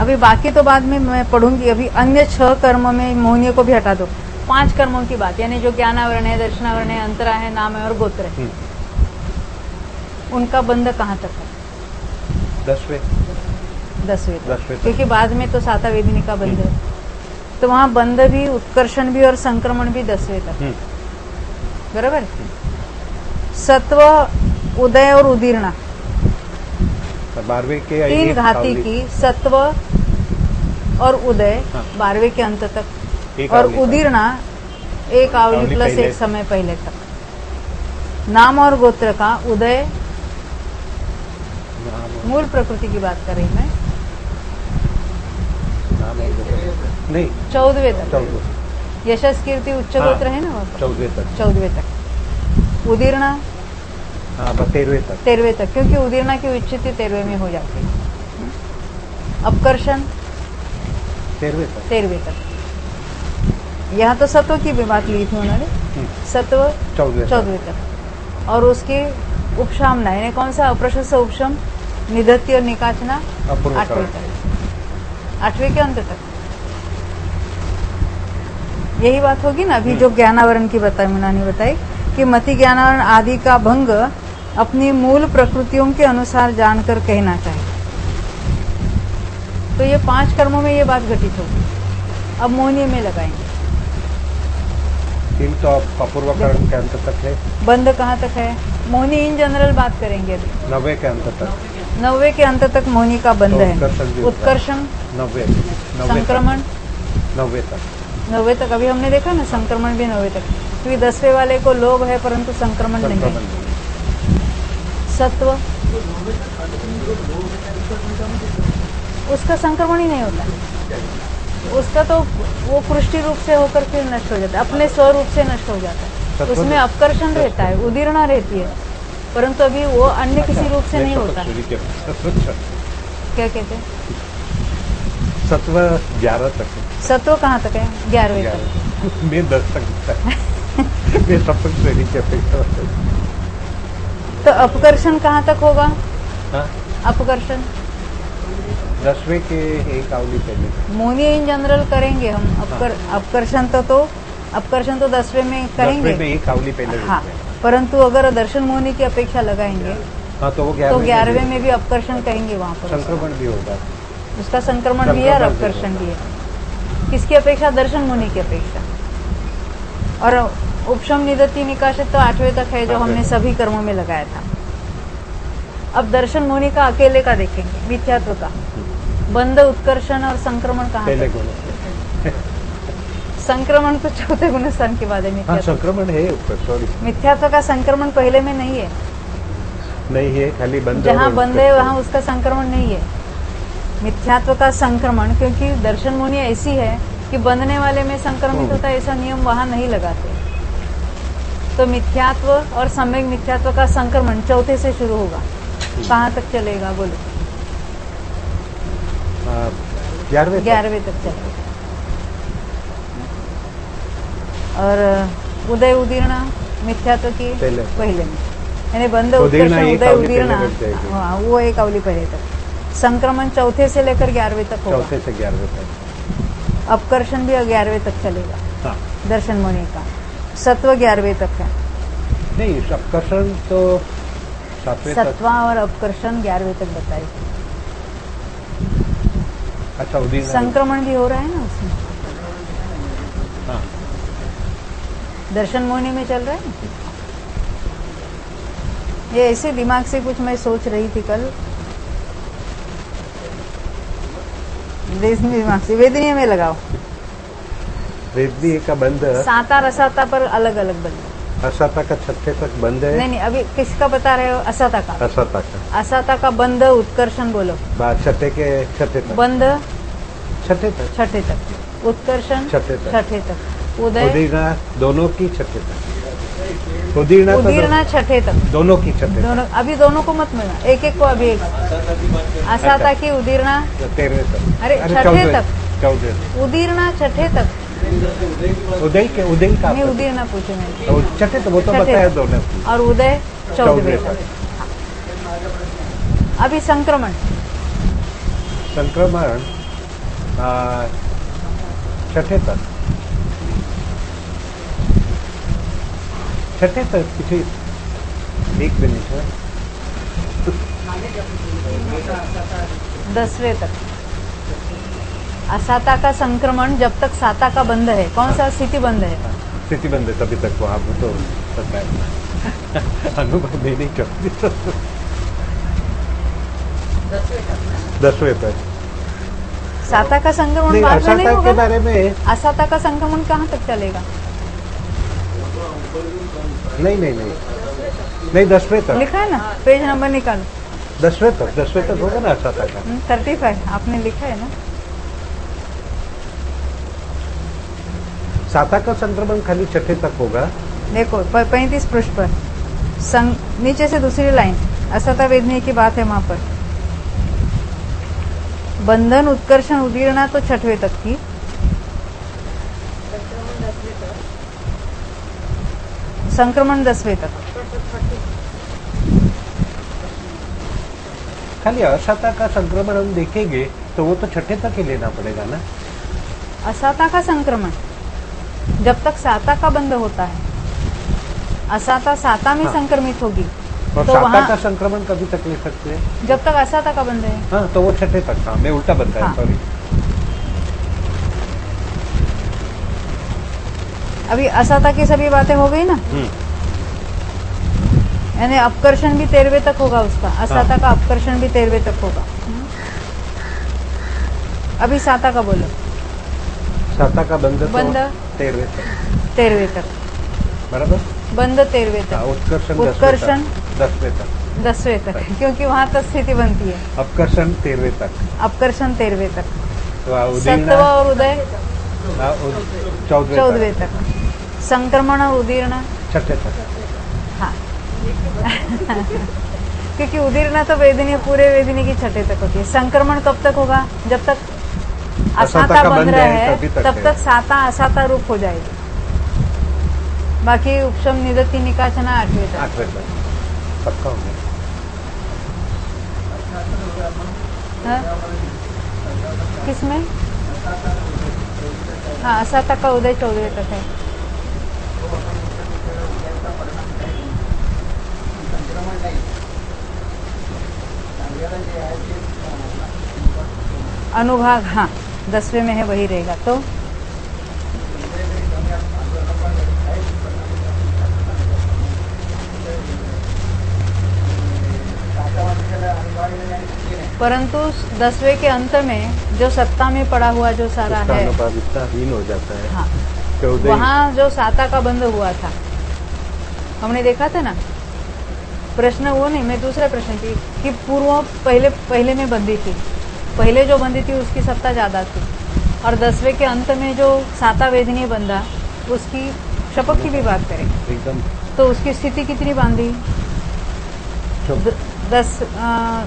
अभी बाकी तो बाद में मैं पढ़ूंगी। अभी अन्य 6 कर्म में मोहनीय को भी हटा दो। 5 कर्मों की बात, यानी जो ज्ञानावरण है, दर्शनावरण है, अंतरा है, नाम है और गोत्र है, उनका बंध कहाँ तक है? 10वें 10वें तक। 10वें तक। क्योंकि बाद में तो साता वेदिनी का बंध है, तो वहाँ बंध भी, उत्कर्षण भी और संक्रमण भी 10वें तक, बराबर। सत्व, उदय और उदीर्णा, 12वें के 3 एक घाती कावली- की सत्व और उदय हाँ। 12वें के अंत तक, एक और कावली का। उदीर्णा एक आवली कावली प्लस पहले। एक समय पहले तक। नाम और गोत्र का उदय, मूल प्रकृति की बात कर रही मैं, नहीं 14वें तक। 14 यशस कीर्ति उच्च हाँ। गोत्र है ना वहाँ पर, 14वें तक। 14वें तक। उदीर्णा हाँ, 13वें तक। 13वें तक, क्योंकि उदीर्णा की उच्चिति 13वें में हो जाती है। अपकर्षण 13वें तक। 13वें तक। यहाँ तो सत्व की भी बात ली थी उन्होंने, सत्व 14वें तक। और उसकी उपशामना यानी कौन सा? अप्रशस्त उपशम, निधत्य और निकाचना अपूर्व 8वें करण। तक, 8वें के अंत तक। यही बात होगी ना अभी जो ज्ञानावरण की बताई, मुनानी बताई कि मति ज्ञानावरण आदि का भंग अपनी मूल प्रकृतियों के अनुसार जानकर कहना चाहिए। तो ये 5 कर्मों में ये बात घटित होगी। अब मोहनीय में लगाएंगे। 3 तो अपूर्वकरण के अंत तक है। बंध कहाँ तक है? मोहनी इन जनरल बात करेंगे अभी। 90 के अंत तक। 90 के अंत तक मोहनी का बंध तो है। उत्कर्षण भी होता है। उत्कर्षण, 90 संक्रमण 90 तक। 90 तक। अभी हमने देखा ना, संक्रमण भी 90 तक, क्योंकि 10वें वाले को लोभ है परंतु संक्रमण नहीं है। सत्व, उसका संक्रमण ही नहीं होता, उसका तो वो कृष्टि रूप से होकर फिर नष्ट हो जाता है, अपने स्वरूप से नष्ट हो जाता है। उसमें अपकर्षण रहता है, उदीर्णा रहती है, परंतु अभी वो अन्य किसी रूप से नहीं होता। क्या कहते हैं? सत्व 11 तक है। सत्व कहाँ तक है? 11वें तक। मैं 10 तक मैं सप्तक श्रेणी की अपेक्षा। तो अपकर्षण कहाँ तक होगा? हाँ, अपकर्षण 10वें के एक आवली पहले। मोहनी इन जनरल करेंगे हम। अपकर्षण तो अपकर्षण तो 10वें में 10वें करेंगे। में एक आवली पहले। हाँ, परंतु अगर दर्शन मोहनी की अपेक्षा लगाएंगे हाँ, तो वो तो 11वें में भी अपकर्षण कहेंगे वहाँ पर। संक्रमण भी होगा। उसका संक्रमण भी है और अपकर्षण भी है। किसकी अपेक्षा? दर्शन मुनि की अपेक्षा। और उपशम निदत्ति निकाशित तो 8वें तक है, जो हमने सभी कर्मों में लगाया था। अब दर्शन मुनि का अकेले का देखेंगे, मिथ्यात्व का। बंध, उत्कर्षण और संक्रमण कहाँ पहले तक? गुण। संक्रमण तो 4थे गुणस्थान के बाद है। हाँ, मिथ्यात्व, संक्रमण है ऊपर। सॉरी, मिथ्यात्व का संक्रमण पहले में नहीं है। नहीं है, खाली बंद। जहाँ बंध है वहाँ उसका संक्रमण नहीं है। मिथ्यात्व का संक्रमण, क्योंकि दर्शन मुनि ऐसी है कि बंधने वाले में संक्रमित होता है, ऐसा नियम वहाँ नहीं लगाते। तो मिथ्यात्व और सम्यक मिथ्यात्व का संक्रमण 4थे से शुरू होगा। कहाँ तक चलेगा बोलो? 11वें तक चलेगा। और उदय उदीर्णा मिथ्यात्व की पहले में, यानी बंध, उत्कर्षण, उदय उदीर्णा, हाँ, वो एक अवली पहले तक। संक्रमण 4थे से लेकर 11वें तक होगा। 4थे से 11वें तक। अपकर्षण भी 11वें तक चलेगा। हाँ, दर्शन मुनि का सत्व 11वें तक है। नहीं, अपकर्षण तो 7वें तक। सत्वा और अपकर्षण 11वें तक बताए। अच्छा, उदीर्णा। संक्रमण भी हो रहा है ना उसमें। हाँ, दर्शन मुनि में चल रहा है ना। ये ऐसे दिमाग से कुछ मैं सोच रही थी कल। वेदनीय में लगाओ। वेदनीय का बंध साता रसाता पर अलग अलग बंध। असाता का छठे तक बंध है। नहीं अभी किसका बता रहे हो? असाता का। असाता का असाता का बंध उत्कर्षण बोलो। छठे के छठे तक बंध छठे तक छठे तक, उत्कर्षण छठे तक। छठे तक, उदय उदीर्णा दोनों की छठे तक। उदीर्णा तो उदीर्णा छठे तक, दोनों की छठे दोनों। अभी दोनों को मत मिलना, एक एक को अभी एक। असाता की उदीर्णा तक 13 तक। अरे छठे तक, 14 उदीर्णा छठे तक। उदय का नहीं उदीर्णा पूछे मैंने। तो छठे तो वो तो छठे बताया तक। दोनों। और उदय 14वें 14वें तक। अभी संक्रमण संक्रमण छठे तक। छठे तक किसी एक मिनट है 10वें तक। असाता का संक्रमण जब तक साता का बंध है। कौन सा? स्थिति बंध है। स्थिति बंद है तभी तक वो आप तो पता है। अनुभव नहीं करती। 10वें तक। साता का संक्रमण नहीं, बाद में नहीं असाता के होगा। बारे में असाता का संक्रमण कहाँ तक चलेगा? नहीं 10वें तक। लिखा है ना, पेज नंबर निकालो। 10वें तक होगा ना असाता का। 35 आपने लिखा है ना। साता का संक्रमण खाली छठे तक होगा। देखो 35 पृष्ठ पर नीचे से दूसरी लाइन, असाता वेदनीय की बात है वहां पर। बंधन उत्कर्षण उदीर्णा तो छठवें तक की। संक्रमण 10वें तक। खाली असाता का संक्रमण हम देखेंगे तो वो तो छठे तक ही लेना पड़ेगा ना। असाता का संक्रमण जब तक साता का बंध होता है, असाता साता में हाँ। संक्रमित होगी और तो साता वहां का संक्रमण कभी तक ले सकते हैं? जब तक असाता का बंध है। हाँ तो वो छठे तक था। मैं उल्टा बताया, हाँ। सॉरी। अभी असाता की सभी बातें हो गई ना। यानी अपकर्षण भी 13वें तक होगा उसका। असाता का अपकर्षण भी 13वें तक होगा। अभी साता का बोलो। साता का बंध बंध 13वें तक 13वें तक, बराबर। बंध 13वें हाँ, तक, उत्कर्षण उत्कर्षण 10वें तक 10वें तक, क्योंकि वहां तक स्थिति बनती है। अपकर्षण 13वें तक। अपकर्षण 13वें तक, तो सत्व और उदय 14वें 14वें तक, संक्रमण और उदीर्णा छठे तक। हाँ क्योंकि उदीर्णा तो वेदनीय, पूरे वेदनीय की छठे तक होती है। संक्रमण कब तक होगा? जब तक असाता बंध रहा है तब तक साता असाता रूप हो जाएगी। बाकी उपशम निदत्ति निकाचना 8वें तक। 8वें तक पक्का हो गया। हाँ? किसमें? हाँ, असाता का उदय 14वें तक है। अनुभाग हाँ 10वें में है, वही रहेगा। तो परंतु 10वें के अंत में जो सत्ता में पड़ा हुआ जो सारा उसका है, अनुभाग इतना हीन हो जाता है। हाँ, कि उदय वहाँ जो साता का बंध हुआ था हमने देखा था ना। प्रश्न वो नहीं, मैं दूसरा प्रश्न की कि पूर्व पहले में बंधी थी, पहले जो बंधी थी उसकी सत्ता ज्यादा थी, और 10वें के अंत में जो साता वेदनीय बंधा उसकी शपथ की भी बात करें एकदम तो उसकी स्थिति कितनी बांधी?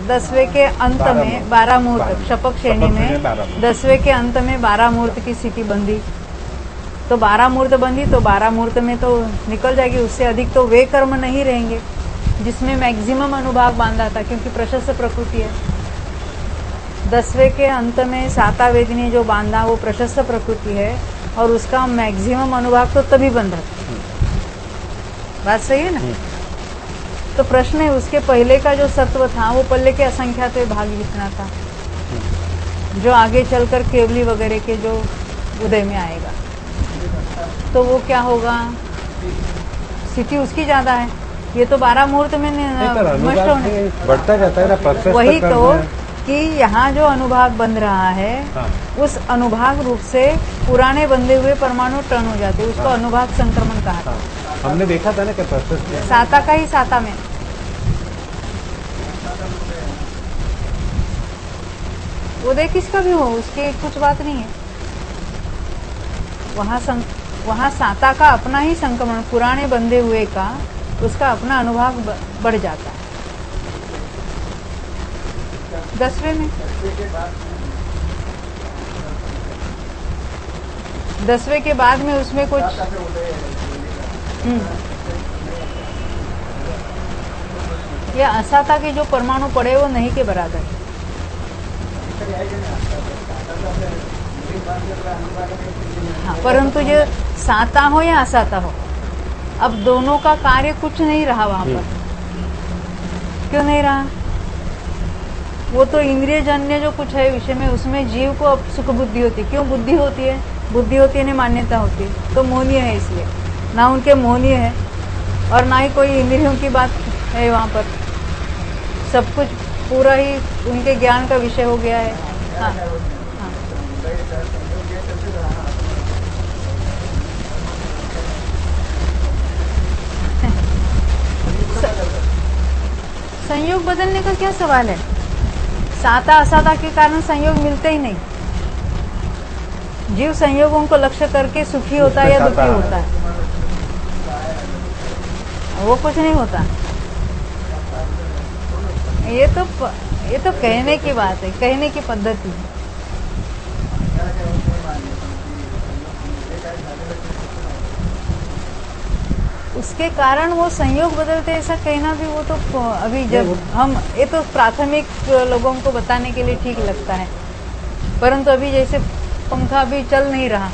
10वें के अंत में 12 मुहूर्त, शपथ श्रेणी में 10वें के अंत में 12 मुहूर्त की स्थिति बंधी। तो 12 मुहूर्त बंधी तो 12 मुहूर्त में तो निकल जाएगी, उससे अधिक तो वे कर्म नहीं रहेंगे जिसमें मैक्सिमम अनुभाग बांधा था, क्योंकि प्रशस्त प्रकृति है। 10वें के अंत में साता वेदनी जो बांधा वो प्रशस्त प्रकृति है और उसका मैक्सिमम अनुभाग तो तभी बंधा था। बात सही है ना? तो प्रश्न है उसके पहले का जो सत्व था वो पल्ले के असंख्यात भाग जितना था, जो आगे चलकर केवली वगैरह के जो उदय में आएगा, तो वो क्या होगा? स्थिति उसकी ज्यादा है। ये तो 12 मुहूर्त में नष्ट होने, बढ़ता जाता है ना। वही तो कि यहाँ जो अनुभाग बन रहा है हाँ उस अनुभाग रूप से पुराने बंधे हुए परमाणु टर्न हो जाते हैं, उसको हाँ। अनुभाग संक्रमण कहा हाँ था। हमने देखा था ना कि प्रोसेस क्या साता का ही साता में उदय किसका भी हो उसके कुछ बात नहीं है। वहाँ साता का अपना ही संक्रमण, पुराने बंधे हुए का उसका अपना अनुभाग बढ़ जाता है। 10वें में 10वें के बाद में उसमें कुछ या असाता के जो परमाणु पड़े वो नहीं के बराबर है। हाँ, परंतु जो साता हो या असाता हो, अब दोनों का कार्य कुछ नहीं रहा वहां पर। क्यों नहीं रहा? वो तो इंद्रिय जन्य जो कुछ है विषय में, उसमें जीव को अब सुख बुद्धि होती है। क्यों बुद्धि होती है? बुद्धि होती है, मान्यता होती है, तो मोहनीय है। इसलिए ना उनके मोहनीय है और ना ही कोई इंद्रियों की बात है वहाँ पर। सब कुछ पूरा ही उनके ज्ञान का विषय हो गया है। हाँ, हाँ। संयोग बदलने का क्या सवाल है? साता असाता के कारण संयोग मिलते ही नहीं। जीव संयोगों को लक्ष्य करके सुखी होता है या दुखी होता है, वो कुछ नहीं होता। ये तो कहने की बात है, कहने की पद्धति है। उसके कारण वो संयोग बदलते, ऐसा कहना भी वो तो अभी जब हम ये तो प्राथमिक लोगों को बताने के लिए ठीक लगता है, परंतु अभी जैसे पंखा भी चल नहीं रहा,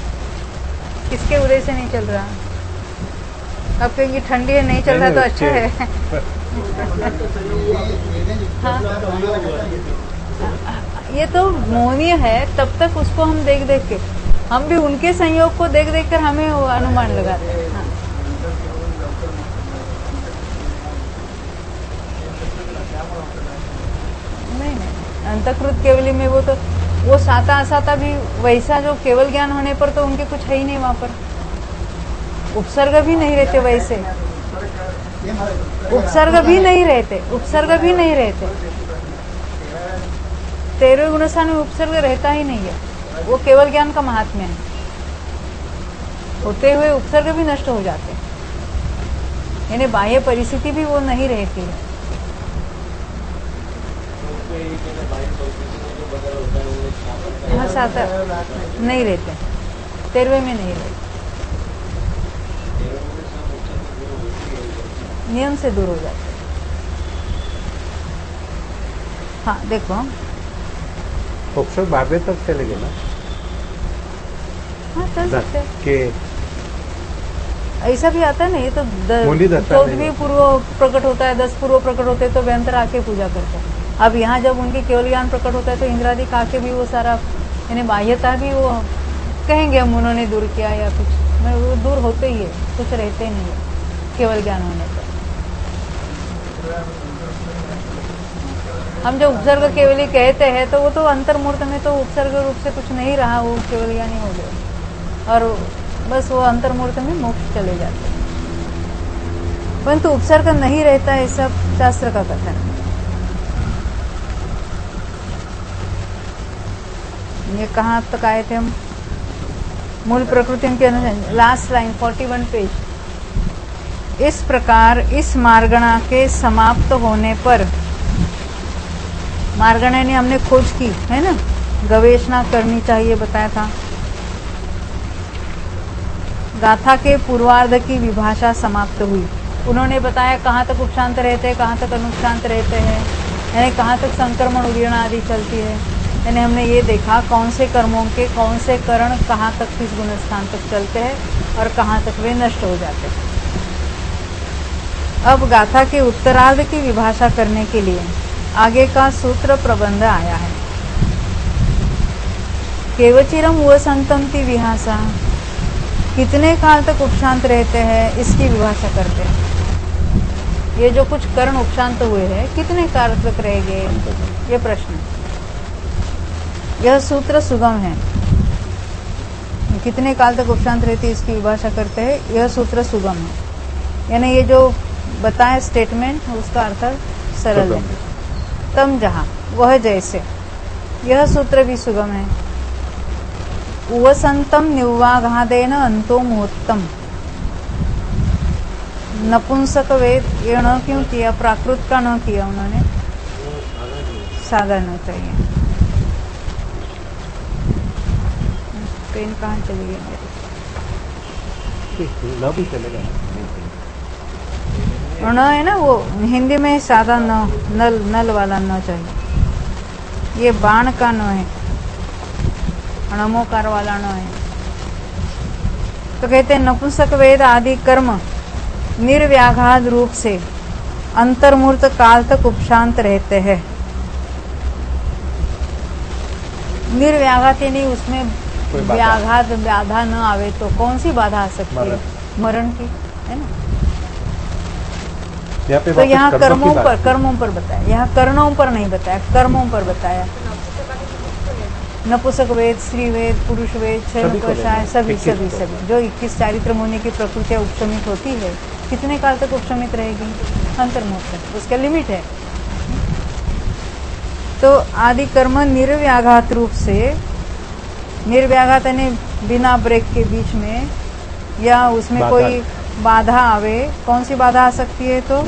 किसके उदय से नहीं चल रहा? अब कहेंगे ठंडी है, नहीं चल रहा तो अच्छा है। हाँ, ये तो मोहनीय है। तब तक उसको हम देख देख के, हम भी उनके संयोग को देख देख कर हमें अनुमान लगाते हैं। हाँ। नहीं, अंतःकृत केवली में वो साता असाता भी वैसा, जो केवल ज्ञान होने पर तो उनके कुछ है ही नहीं वहां पर। उपसर्ग भी नहीं रहते वैसे, उपसर्ग भी नहीं रहते। 13वें गुणस्थान में उपसर्ग रहता ही नहीं है। वो केवल ज्ञान का महात्म्य है। होते हुए उपसर्ग भी नष्ट हो जाते हैं, यानी बाह्य परिस्थिति भी वो नहीं रहती है। हाँ, साता नहीं रहते, 13वें में नहीं रहते, नियम से दूर हो जाते। हाँ, देखो उपसर्ग 12वें तक चलेंगे ना? हाँ, चल सकते के ऐसा भी आता है ना। ये तो 14वीं पूर्व प्रकट होता है, 10 पूर्व प्रकट होते हैं तो व्यंतर आके पूजा करते हैं। अब यहाँ जब उनके केवल ज्ञान प्रकट होता है तो इंद्रादि आके भी वो सारा, यानी बाह्यता भी वो कहेंगे हम उन्होंने दूर किया या कुछ, वो दूर होते ही है, कुछ रहते ही नहीं है केवल ज्ञान होने पर। हम जब उपसर्ग केवली कहते हैं तो वो तो अंतर्मूर्त में तो उपसर्ग रूप से कुछ नहीं रहा, वो केवल ज्ञानी हो गया और बस वो अंतर्मूर्त में मोक्ष चले जाते हैं। परंतु उपसर्ग नहीं रहता है, सब शास्त्र का कथन है। ये कहाँ तक आए थे हम? मूल प्रकृति के अनुसार लास्ट लाइन 41 पेज। इस प्रकार इस मार्गणा के समाप्त होने पर, मार्गणा ने हमने खोज की है ना, गवेषणा करनी चाहिए बताया था। गाथा के पूर्वार्ध की विभाषा समाप्त हुई। उन्होंने बताया कहाँ तक उपशांत रहते हैं, कहाँ तक अनुपशांत रहते हैं, यानी कहाँ तक संक्रमण उदीर्ण आदि चलती है। यानी हमने ये देखा कौन से कर्मों के कौन से करण कहाँ तक किस गुण स्थान तक चलते हैं और कहाँ तक वे नष्ट हो जाते हैं। अब गाथा के उत्तरार्ध की विभाषा करने के लिए आगे का सूत्र प्रबंध आया है। केवचिरम व संतमति विहासा, कितने काल तक उपशांत रहते हैं इसकी विभाषा करते हैं। ये जो कुछ कर्ण उपशांत हुए हैं कितने काल तक रहेंगे, ये प्रश्न है। यह सूत्र सुगम है। कितने काल तक उपशांत रहती इसकी विभाषा करते हैं, यह सूत्र सुगम है। यानी ये जो बताए स्टेटमेंट उसका अर्थ सरल है। तम जहाँ, वह जैसे, यह सूत्र भी सुगम है। उवसंतम निवाघादेन अंतो मुहूर्तम। नपुंसक वेद ये न क्यों किया, प्राकृत का न किया उन्होंने, साधारण चाहिए। पेन कहाँ चली गई मेरी? न भी चलेगा। न है ना, वो हिंदी में सादा न, नल वाला न चाहिए। ये बाण का न है, णमोकार वाला न है। तो कहते हैं नपुंसक वेद आदि कर्म निर्व्याघात रूप से अंतर्मूर्त काल तक उपशांत रहते हैं। निर्व्याघात यानी उसमें व्याघात बाधा न आवे तो कौन सी बाधा आ सकती है? मरण की, है ना। तो यहाँ कर्मों पर बताया, यहाँ कर्णों पर नहीं बताया, कर्मों पर बताया। नपुंसक वेद, स्त्री वेद, पुरुष वेद, क्षय सभी जो 21 चारित्र मुनि की प्रकृतियां उपशमित होती है, कितने काल तक उपशमित रहेगी? अंतर्मुक्त, उसका लिमिट है। तो आदि कर्म निर्व्याघात रूप से, निर्व्याघात यानी बिना ब्रेक के बीच में या उसमें कोई बाधा आवे, कौन सी बाधा आ सकती है? तो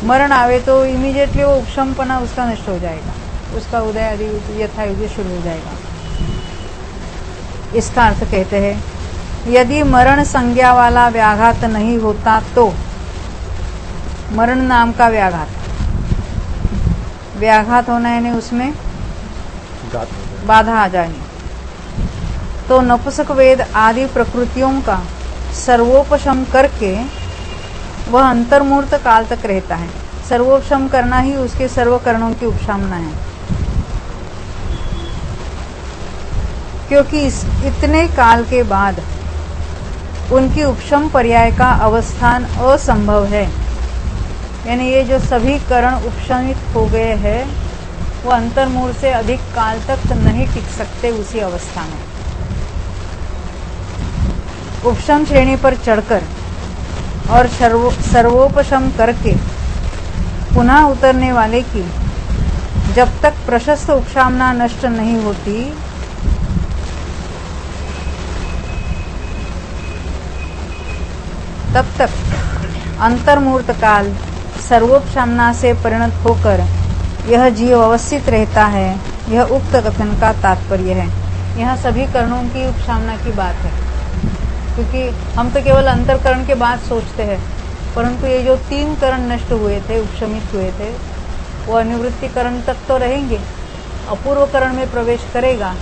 मरण आवे तो इमीडिएटली वो उपशमपना उसका नष्ट हो जाएगा, उसका उदय आदि यथायुग शुरू हो जाएगा। इसका अर्थ कहते हैं यदि मरण संज्ञा वाला व्याघात नहीं होता तो, मरण नाम का व्याघात होना यानी उसमें बाधा आ जानी, तो नपुंसक वेद आदि प्रकृतियों का सर्वोपशम करके वह अंतर्मूर्त काल तक रहता है। सर्वोपशम करना ही उसके सर्वकरणों की उपशमना है, क्योंकि इतने काल के बाद उनकी उपशम पर्याय का अवस्थान असंभव है। यानी ये जो सभी करण उपशमित हो गए हैं वो अंतर्मूर्त से अधिक काल तक नहीं टिक सकते उसी अवस्था में। उपशम श्रेणी पर चढ़कर और सर्वोपशम करके पुनः उतरने वाले की जब तक प्रशस्त उपशामना नष्ट नहीं होती, तब तक अंतर्मूर्त काल सर्वोपशामना से परिणत होकर यह जीव अवस्थित रहता है। यह उक्त कथन का तात्पर्य है। यहाँ सभी करणों की उपशामना की बात है, क्योंकि हम तो केवल अंतरकरण के बाद सोचते हैं, परंतु ये जो 3 करण नष्ट हुए थे, उपशमित हुए थे, वो अनिवृत्ति करण तक तो रहेंगे। अपूर्व करण में प्रवेश करेगा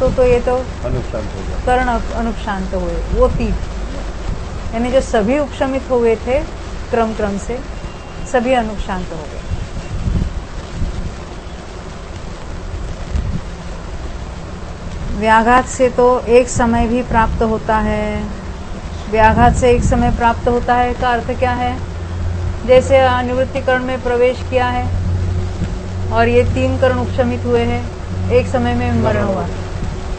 तो ये तो करण अनुपशांत हुए, वो 3, यानी जो सभी उपशमित हुए थे क्रम से, सभी अनुपशांत हो गए। व्याघात से तो एक समय भी प्राप्त होता है। व्याघात से एक समय प्राप्त होता है का अर्थ क्या है? जैसे अनिवृत्तिकरण में प्रवेश किया है और ये 3 करण उपशमित हुए हैं, एक समय में मरण हुआ,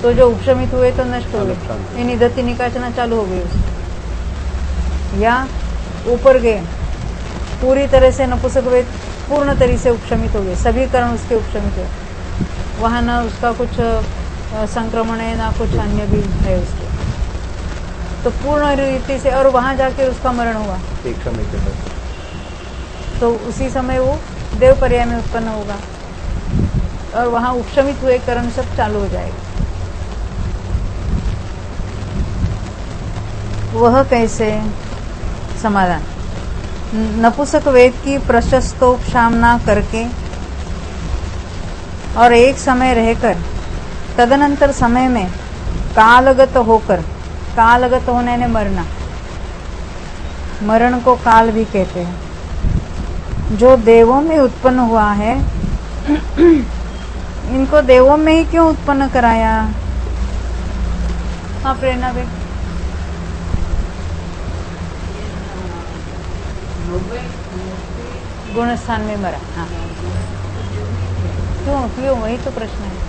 तो जो उपशमित हुए तो नष्ट हो गए, यानी गति निकाचना चालू हो गई उसकी। या ऊपर गए, पूरी तरह से नपुंसक वेद पूर्ण तरह से उपशमित हो गए, सभी करण उसके उपशमित हुए, वहाँ ना उसका कुछ संक्रमण है ना कुछ अन्य भी है उसके, तो पूर्ण रीति से, और वहाँ जाके उसका मरण हुआ एक समय के बाद, तो उसी समय वो देव पर्याय में उत्पन्न होगा और वहाँ उपशमित हुए करण सब चालू हो जाएगा। वह कैसे? समाधान, नपुंसक वेद की प्रशस्तोपशामना करके और एक समय रहकर तदनंतर समय में कालगत होकर, कालगत होने ने मरना, मरण को काल भी कहते हैं, जो देवों में उत्पन्न हुआ है इनको देवों में ही क्यों उत्पन्न कराया? हाँ प्रेरणा बे, गुण स्थान में मरा। हाँ क्यों वही तो प्रश्न है।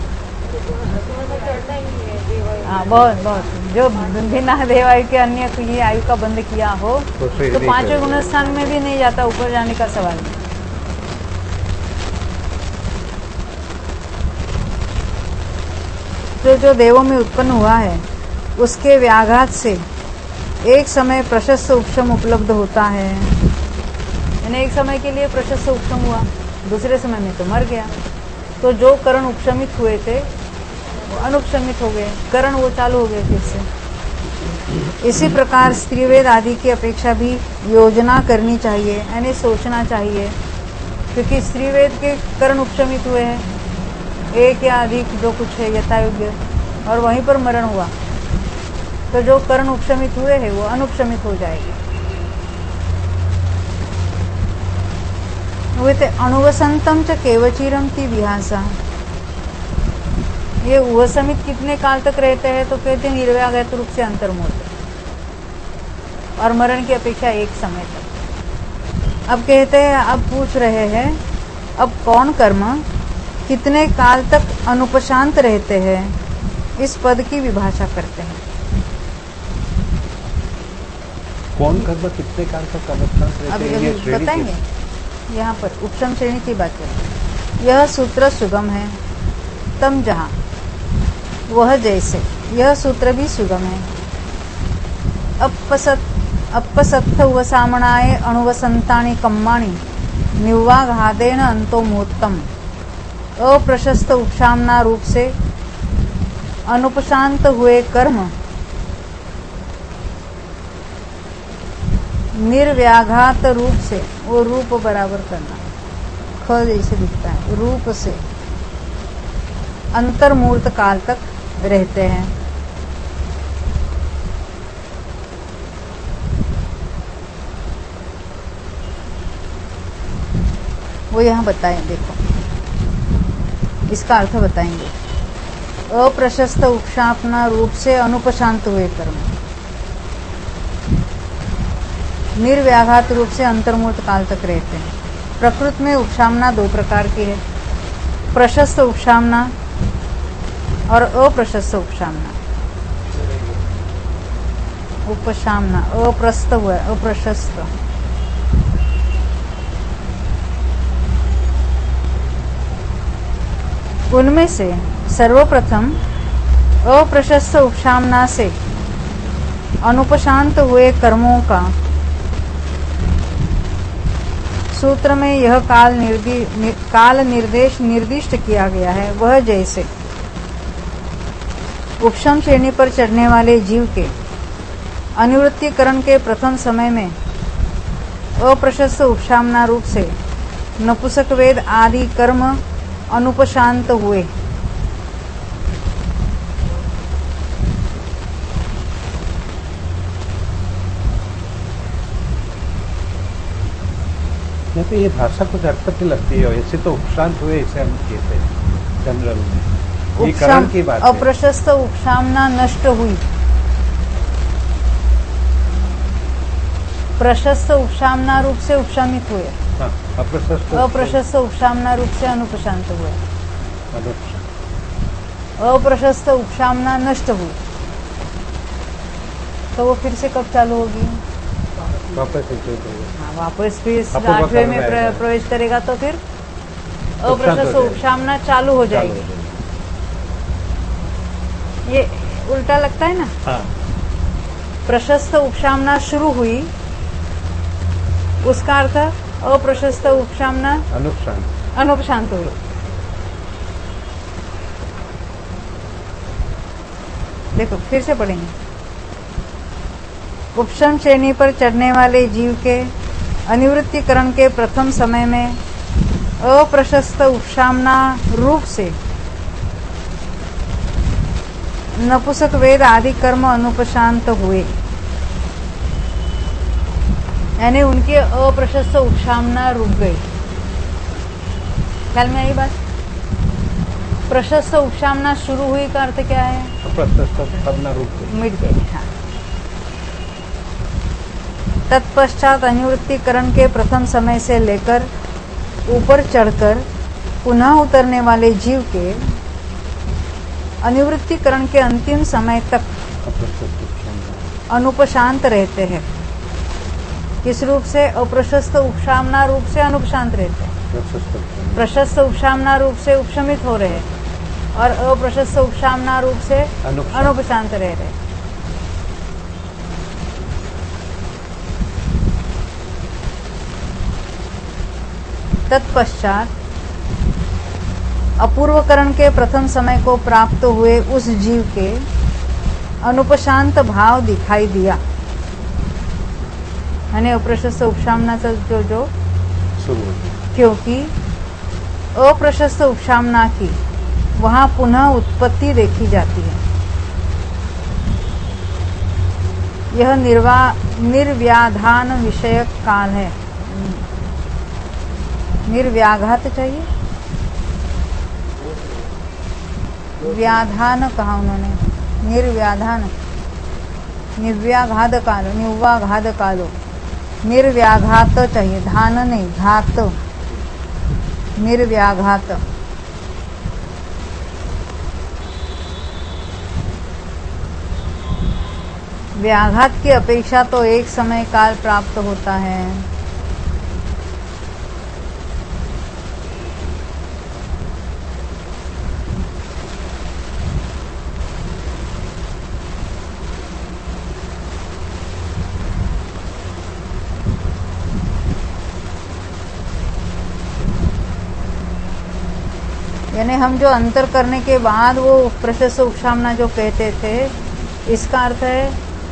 हाँ, बहुत बहुत जो बिना देवायु के अन्य की आयु का बंद किया हो तो पांचवें गुण स्थान में भी नहीं जाता, ऊपर जाने का सवाल नहीं। जो देवों में उत्पन्न हुआ है उसके व्याघात से एक समय प्रशस्त उपशम उपलब्ध होता है, यानी एक समय के लिए प्रशस्त उपशम हुआ, दूसरे समय में तो मर गया। तो जो करण उपशमित हुए थे वो अनुपशमित हो गए, करण वो चालू हो गए फिर से। इसी प्रकार स्त्रीवेद आदि की अपेक्षा भी योजना करनी चाहिए, यानी सोचना चाहिए, क्योंकि स्त्रीवेद के करण उपशमित हुए हैं, एक या अधिक जो कुछ है यथायोग्य, और वहीं पर मरण हुआ, तो जो करण उपशमित हुए हैं वो अनुपशमित हो जाएंगे। वे अणुवसंतम च केवचिरम ती विहासा, ये उपशमित कितने काल तक रहते हैं, तो कहते हैं निर्व्याघात रूप से अंतर्मुहूर्त, और मरण की अपेक्षा एक समय तक। अब कहते हैं, अब पूछ रहे हैं, अब कौन कर्म कितने काल तक अनुपशांत रहते हैं, इस पद की विभाषा करते हैं। कौन कर्म कितने काल तक अनुपशांत रहते हैं, ये श्रेणी बताएंगे। यहाँ पर उपशम श्रेणी की बात करें। यह सूत्र सुगम है, तम जहाँ वह जैसे, यह सूत्र भी सुगम है। अपसत्थ वसामणाय अणुवसंतानि कम्माणि निव्वाघातेन अंतो मुहूर्तम, अप्रशस्त उपशामना रूप से अनुपशांत हुए कर्म निर्व्याघात रूप से, वो रूप बराबर करना, ख जैसे दिखता है, रूप से अंतर्मुहूर्त काल तक रहते हैं। वो यहाँ बताएं, देखो इसका अर्थ बताएंगे। अप्रशस्त उपशापना रूप से अनुपशांत हुए कर्म निर्व्याघात रूप से अंतर्मुहूर्त काल तक रहते हैं। प्रकृति में उपशामना दो प्रकार की है, प्रशस्त उपशामना और अप्रशस्त उपशामना। उपशामना अप्रस्त हुआ, अप्रशस्त। उनमें से सर्वप्रथम अप्रशस्त उपशामना से अनुपशांत हुए कर्मों का सूत्र में यह काल निर्देश निर्दिष्ट किया गया है। वह जैसे उपशम श्रेणी पर चढ़ने वाले जीव के अनिवृत्तिकरण के प्रथम समय में अप्रशस्त उपशामना रूप से नपुंसक वेद आदि कर्म अनुपशांत हुए। तो ये भाषा कुछ अर्थवत लगती है, ऐसे तो उपशांत हुए इसे हम कहते हैं जनरल में। ये करण की बात है। अप्रशस्त उपशामना नष्ट हुई, प्रशस्त उपशामना रूप से उपशामित हुए। हाँ, अप्रशस्त उपशामना रूप से अनुपशांत हुए। अप्रशस्त उपशामना नष्ट हुई, तो वो फिर से कब चालू होगी? वापस फिर 8वें में प्रवेश करेगा तो फिर अप्रशस्त उपशामना चालू हो जाएगी। ये उल्टा लगता है ना? हाँ। प्रशस्त उपशामना शुरू हुई, उसका अर्थ अप्रशस्त उपशामना अनुपशांत हुई। देखो फिर से पढ़ेंगे। उपशम श्रेणी पर चढ़ने वाले जीव के अनिवृत्तिकरण के प्रथम समय में अप्रशस्त उपशामना रूप से नपुंसक वेद आदि कर्म अनुपशांत हुए, यानी उनके अप्रशस्त उपशामना रुक गई। ख्याल में आई बात? प्रशस्त उपशामना शुरू हुई का अर्थ क्या है? अप्रशस्त उपशामना रुक गई, मिट गई। हाँ। तत्पश्चात अनिवृत्तिकरण के प्रथम समय से लेकर ऊपर चढ़कर पुनः उतरने वाले जीव के अनिवृत्तिकरण के अंतिम समय तक अप्रशस्त उपशमना अनुपशांत रहते हैं। किस रूप से? अप्रशस्त उपशामना रूप से अनुपशांत रहते हैं। प्रशस्त उपशमना प्रशस्त उपशामना रूप से उपशमित हो रहे हैं और अप्रशस्त उपशामना रूप से अनुपशांत रह रहे हैं। तत्पश्चात अपूर्वकरण के प्रथम समय को प्राप्त हुए उस जीव के अनुपशांत भाव दिखाई दिया, यानी अप्रशस्त उपशामनाचा जो शुरू होती क्योंकि अप्रशस्त उपशामना की वहां पुनः उत्पत्ति देखी जाती है। यह निर्व्याधान विषयक काल है। निर्व्याघात चाहिए, व्याधान कहा उन्होंने, निर्व्याधान, निर्व्याघात कालो, निर्वाघात कालो, निर्व्याघात चाहिए, धान नहीं, घात, निर्व्याघात। व्याघात की अपेक्षा तो एक समय काल प्राप्त होता है। यानी हम जो अंतर करने के बाद वो प्रशस्त उपशामना जो कहते थे, इसका अर्थ है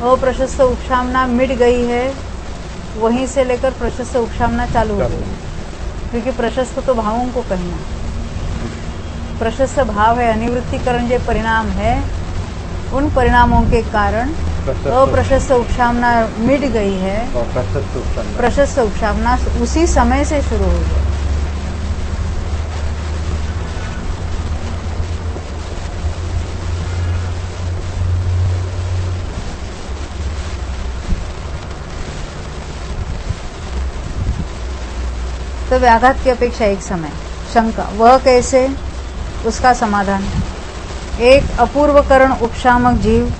अप्रशस्त उपशामना मिट गई है, वहीं से लेकर प्रशस्त उपशामना चालू हो गई, क्योंकि प्रशस्त तो भावों को कहना, प्रशस्त भाव है, अनिवृत्तिकरण जो परिणाम है, उन परिणामों के कारण अप्रशस्त उपशामना मिट गई है और प्रशस्त उपशामना उसी समय से शुरू हो गई। तो व्याघात की अपेक्षा एक समय। शंका, वह कैसे? उसका समाधान, एक अपूर्वकरण उपशामक जीव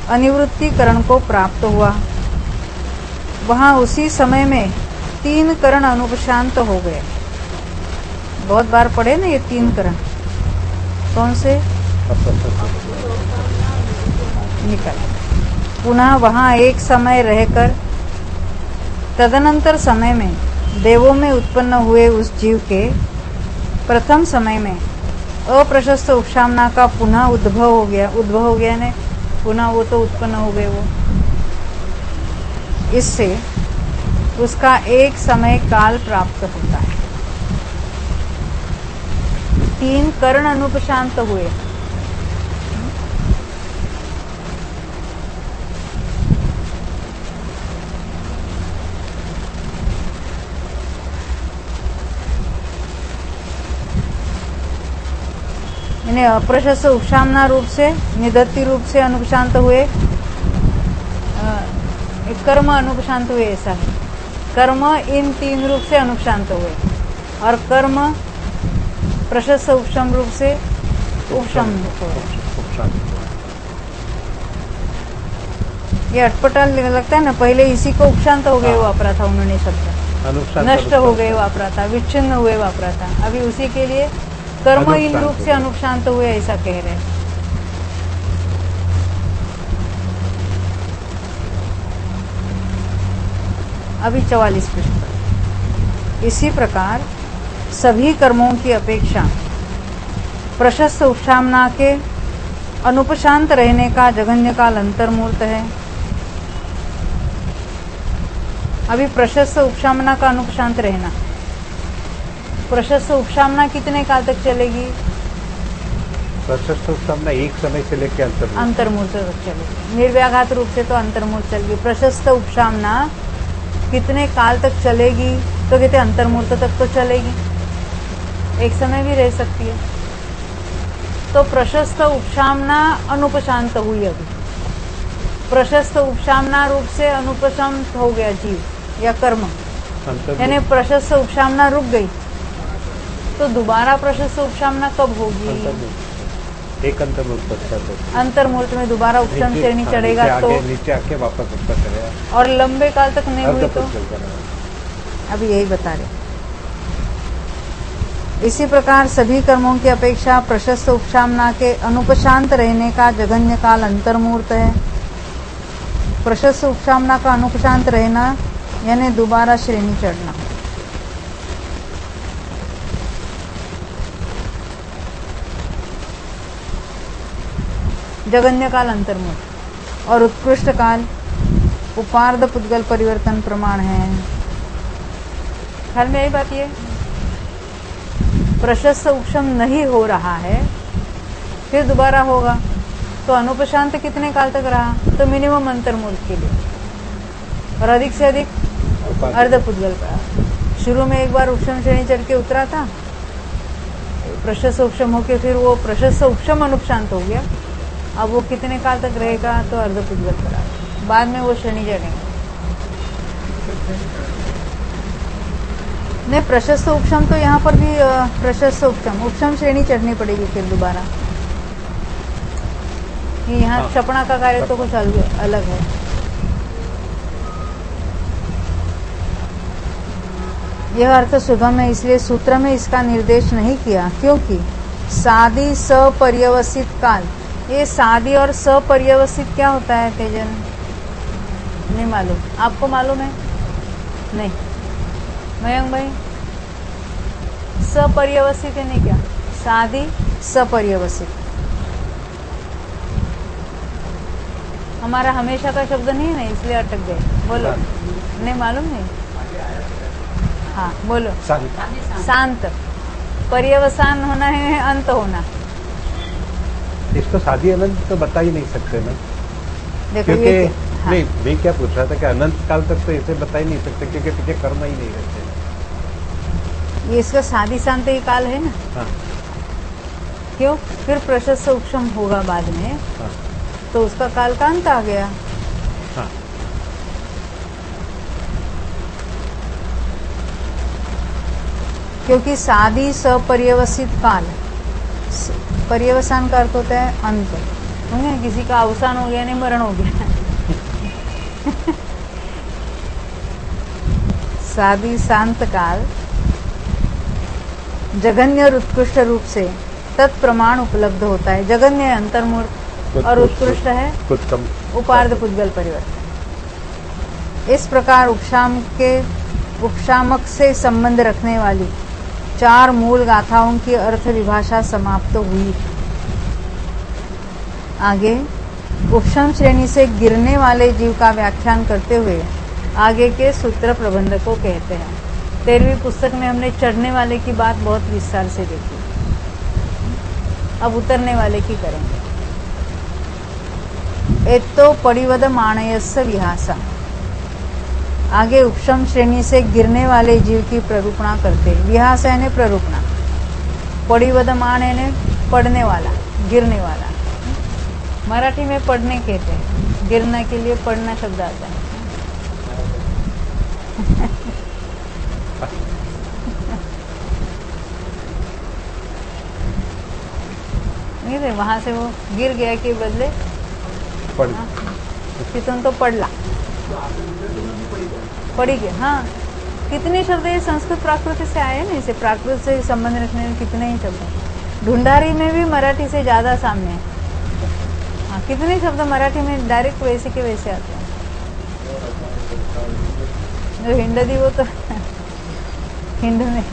अनिवृत्तिकरण को प्राप्त हुआ, वहां उसी समय में 3 करण अनुपशांत हो गए। बहुत बार पढ़े ना ये 3 करण, कौन से? निकल। पुनः वहां एक समय रहकर तदनंतर समय में देवों में उत्पन्न हुए उस जीव के प्रथम समय में अप्रशस्त उपशामना का पुनः उद्भव हो गया ने पुनः वो तो उत्पन्न हो गए वो। इससे उसका एक समय काल प्राप्त होता है। 3 कर्ण अनुपशांत हुए, इन्हें अप्रशस्त उपशामना रूप से, निदत्ति रूप से अनुपशांत हुए, कर्म अनुपशांत हुए, ऐसा है। कर्म इन 3 रूप से अनुपशांत हुए और कर्म प्रशस्त उपशम रूप से उपशम हुए। ये अटपटा लगता है ना, पहले इसी को उपशांत हो गए वापरा था उन्होंने शब्द, नष्ट हो गए वापरा था, विच्छिन्न हुए वापरा था, अभी उसी के लिए कर्म इन रूप से अनुपशांत हुए ऐसा कह रहे हैं। अभी 44 पृष्ठ पर। इसी प्रकार सभी कर्मों की अपेक्षा प्रशस्त उपशामना के अनुपशांत रहने का जगन्य काल अंतर्मूर्त है। अभी प्रशस्त उपशामना का अनुपशांत रहना, प्रशस्त उपशामना कितने काल तक चलेगी? प्रशस्त उपशामना एक समय से लेकर अंतर्मूर्त तक चलेगी। निर्व्याघात रूप से तो अंतर्मूर्त चलेगी। प्रशस्त उपशामना कितने काल तक चलेगी? तो कहते अंतर्मूर्त तक तो चलेगी, एक समय भी रह सकती है। तो प्रशस्त उपशामना अनुपशांत हुई, अभी प्रशस्त उपशामना रूप से अनुपशांत हो गया जीव या कर्म, यानी प्रशस्त उपशामना रुक गई, तो दोबारा प्रशस्त उपशामना कब होगी? एक अंतर्मुहूर्त पश्चात होता है। अंतर्मुहूर्त में दोबारा उपशम नीचे- श्रेणी हाँ, चढ़ेगा नीचे तो, आके नीचे आके वापस ऊपर चढ़ेगा। और लंबे काल तक नहीं हुई तो अर्धपुष्कल करेगा। अभी यही बता रहे। इसी प्रकार सभी कर्मों की अपेक्षा प्रशस्त उपशामना के अनुपशांत रहने का जघन्य काल अंतर्मुहूर्त है। प्रशस्त उपशामना का अनुपशांत रहना यानी दोबारा श्रेणी चढ़ना। जघन्य काल अंतर्मुहूर्त और उत्कृष्ट काल उपार्ध पुद्गल परिवर्तन प्रमाण है। ख्याल में यही बात ये, प्रशस्त उपशम नहीं हो रहा है, फिर दोबारा होगा तो अनुपशांत कितने काल तक रहा, तो मिनिमम अंतर्मुहूर्त के लिए, और अधिक से अधिक अर्धपुद्गल का। शुरू में एक बार उपशम श्रेणी चढ़ के उतरा था, प्रशस्त उपशम होके फिर वो प्रशस्त उपशम अनुपशांत हो गया। अब वो कितने काल तक रहेगा, तो अर्धपुद्गल करा, बाद में वो श्रेणी चढ़ेंगे। नहीं, प्रशस्त उपशम तो यहाँ पर भी प्रशस्त उपशम श्रेणी चढ़नी पड़ेगी फिर दोबारा। ये यहाँ हाँ। क्षपणा का कार्य तो कुछ अलग है। यह अर्थ सुगम है, इसलिए सूत्र में इसका निर्देश नहीं किया, क्योंकि सादी सपर्यवसित काल, ये सादी और सपर्यवसित क्या होता है तेजन? नहीं मालूम, आपको मालूम है? नहीं, मयंक भाई, सपर्यवसित है नहीं क्या? सादी सपर्यवसित हमारा हमेशा का शब्द नहीं है ना, इसलिए अटक गए। बोलो, नहीं मालूम नहीं? हाँ बोलो। शांत, पर्यवसान होना है, अंत होना। इसको शादी अनंत तो बता ही नहीं सकते ना, देखो क्योंकि ये हाँ। नहीं, मैं क्या पूछ रहा था कि अनंत काल तक तो इसे बता ही नहीं सकते, क्योंकि पीछे कर्म ही नहीं रहते। ये इसका शादी शांत ही काल है ना। हाँ। क्यों? फिर प्रशस्त उपशम होगा बाद में, हाँ। तो उसका काल का अंत आ गया। हाँ। क्योंकि शादी सपर्यवसित काल, पर्यवसान का अर्थ होता है अंत। समझे? किसी का अवसान हो गया, नहीं मरण हो गया। शादी शांत काल जघन्य और उत्कृष्ट रूप से तत्प्रमाण उपलब्ध होता है। जघन्य है अंतर्मुहूर्त और उत्कृष्ट है उत्तम उपार्ध पुद्गल परिवर्तन। इस प्रकार उपशामक से संबंध रखने वाली 4 मूल गाथाओं की अर्थ विभाषा समाप्त हुई। आगे उपशम श्रेणी से गिरने वाले जीव का व्याख्यान करते हुए आगे के सूत्र प्रबंध को कहते हैं। 13वीं पुस्तक में हमने चढ़ने वाले की बात बहुत विस्तार से देखी, अब उतरने वाले की करेंगे। एतो परिवद माणयस्य विहासा, आगे उपशम श्रेणी से गिरने वाले जीव की प्ररूपणा करते। विहास यानी प्ररूपणा, पड़िवदमान यानी पड़ने वाला, गिरने वाला। मराठी में पढ़ने कहते हैं, गिरने के लिए पढ़ना शब्द आता है। नहीं थे, वहां से वो गिर गया के बदले पढ़ तिथून तो पडला, पड़ी गया। हाँ, कितने शब्द ये संस्कृत प्राकृत से आए ना, इसे प्राकृत से संबंध रखने में कितने ही शब्द हैं। ढूंढारी में भी मराठी से ज्यादा सामने है। हाँ, कितने शब्द मराठी में डायरेक्ट वैसे के वैसे आते हैं। जो हिंड दी वो तो हिंद में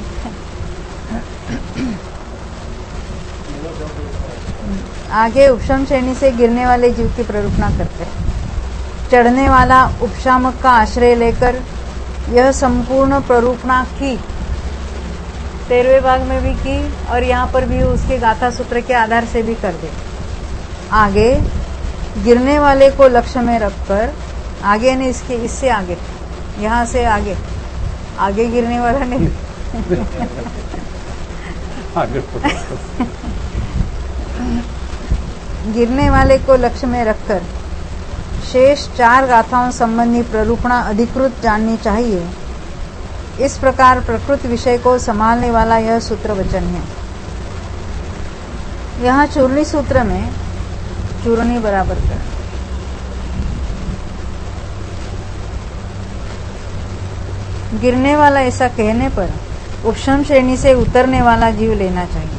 आगे उपशम श्रेणी से गिरने वाले जीव की प्ररूपणा करते हैं। चढ़ने वाला उपशामक का आश्रय लेकर यह संपूर्ण प्ररूपणा की, 13वें भाग में भी की और यहाँ पर भी उसके गाथा सूत्र के आधार से भी कर दे। आगे गिरने वाले को लक्ष्य में रखकर, आगे नहीं, इसके इससे आगे, यहाँ से आगे, आगे गिरने वाला नहीं आगे गिरने वाले को लक्ष्य में रखकर शेष 4 गाथाओं संबंधी प्ररूपणा अधिकृत जाननी चाहिए। इस प्रकार प्रकृत विषय को संभालने वाला यह सूत्र वचन है। यहाँ चूर्णी सूत्र में चूर्णी बराबर कर, गिरने वाला ऐसा कहने पर उपशम श्रेणी से उतरने वाला जीव लेना चाहिए।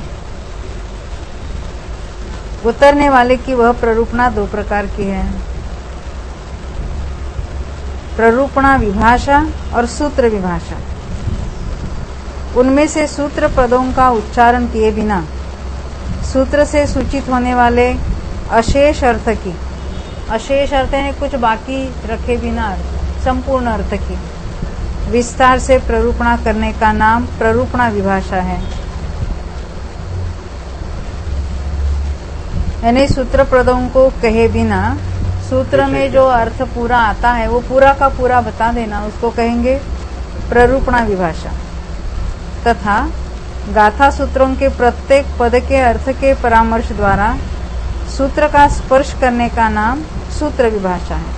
उतरने वाले की वह प्ररूपणा दो प्रकार की है, प्ररूपणा विभाषा और सूत्र विभाषा। उनमें से सूत्र पदों का उच्चारण किए बिना सूत्र से सूचित होने वाले अशेष अर्थ की, अशेष अर्थ है कुछ बाकी रखे बिना अर्थ, संपूर्ण अर्थ की विस्तार से प्ररूपणा करने का नाम प्ररूपणा विभाषा है। यानी सूत्र पदों को कहे बिना सूत्र में जो अर्थ पूरा आता है वो पूरा का पूरा बता देना, उसको कहेंगे प्ररूपणा विभाषा। तथा गाथा सूत्रों के प्रत्येक पद के अर्थ के परामर्श द्वारा सूत्र का स्पर्श करने का नाम सूत्र विभाषा है।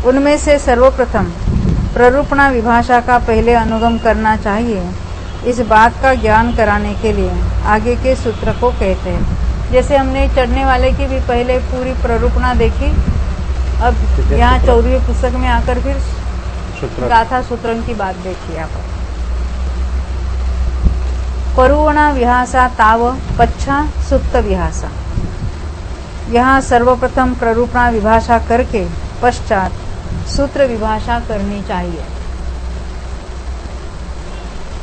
उनमें से सर्वप्रथम प्ररूपणा विभाषा का पहले अनुगम करना चाहिए, इस बात का ज्ञान कराने के लिए आगे के सूत्र को कहते हैं। जैसे हमने चढ़ने वाले की भी पहले पूरी प्ररूपणा देखी, अब यहाँ 14वीं पुस्तक में आकर फिर गाथा सूत्रों की बात देखिए आप। परुवणा विहासा ताव पच्छा सुप्त विहासा। यहाँ सर्वप्रथम प्ररूपणा विभाषा करके पश्चात सूत्र विभाषा करनी चाहिए।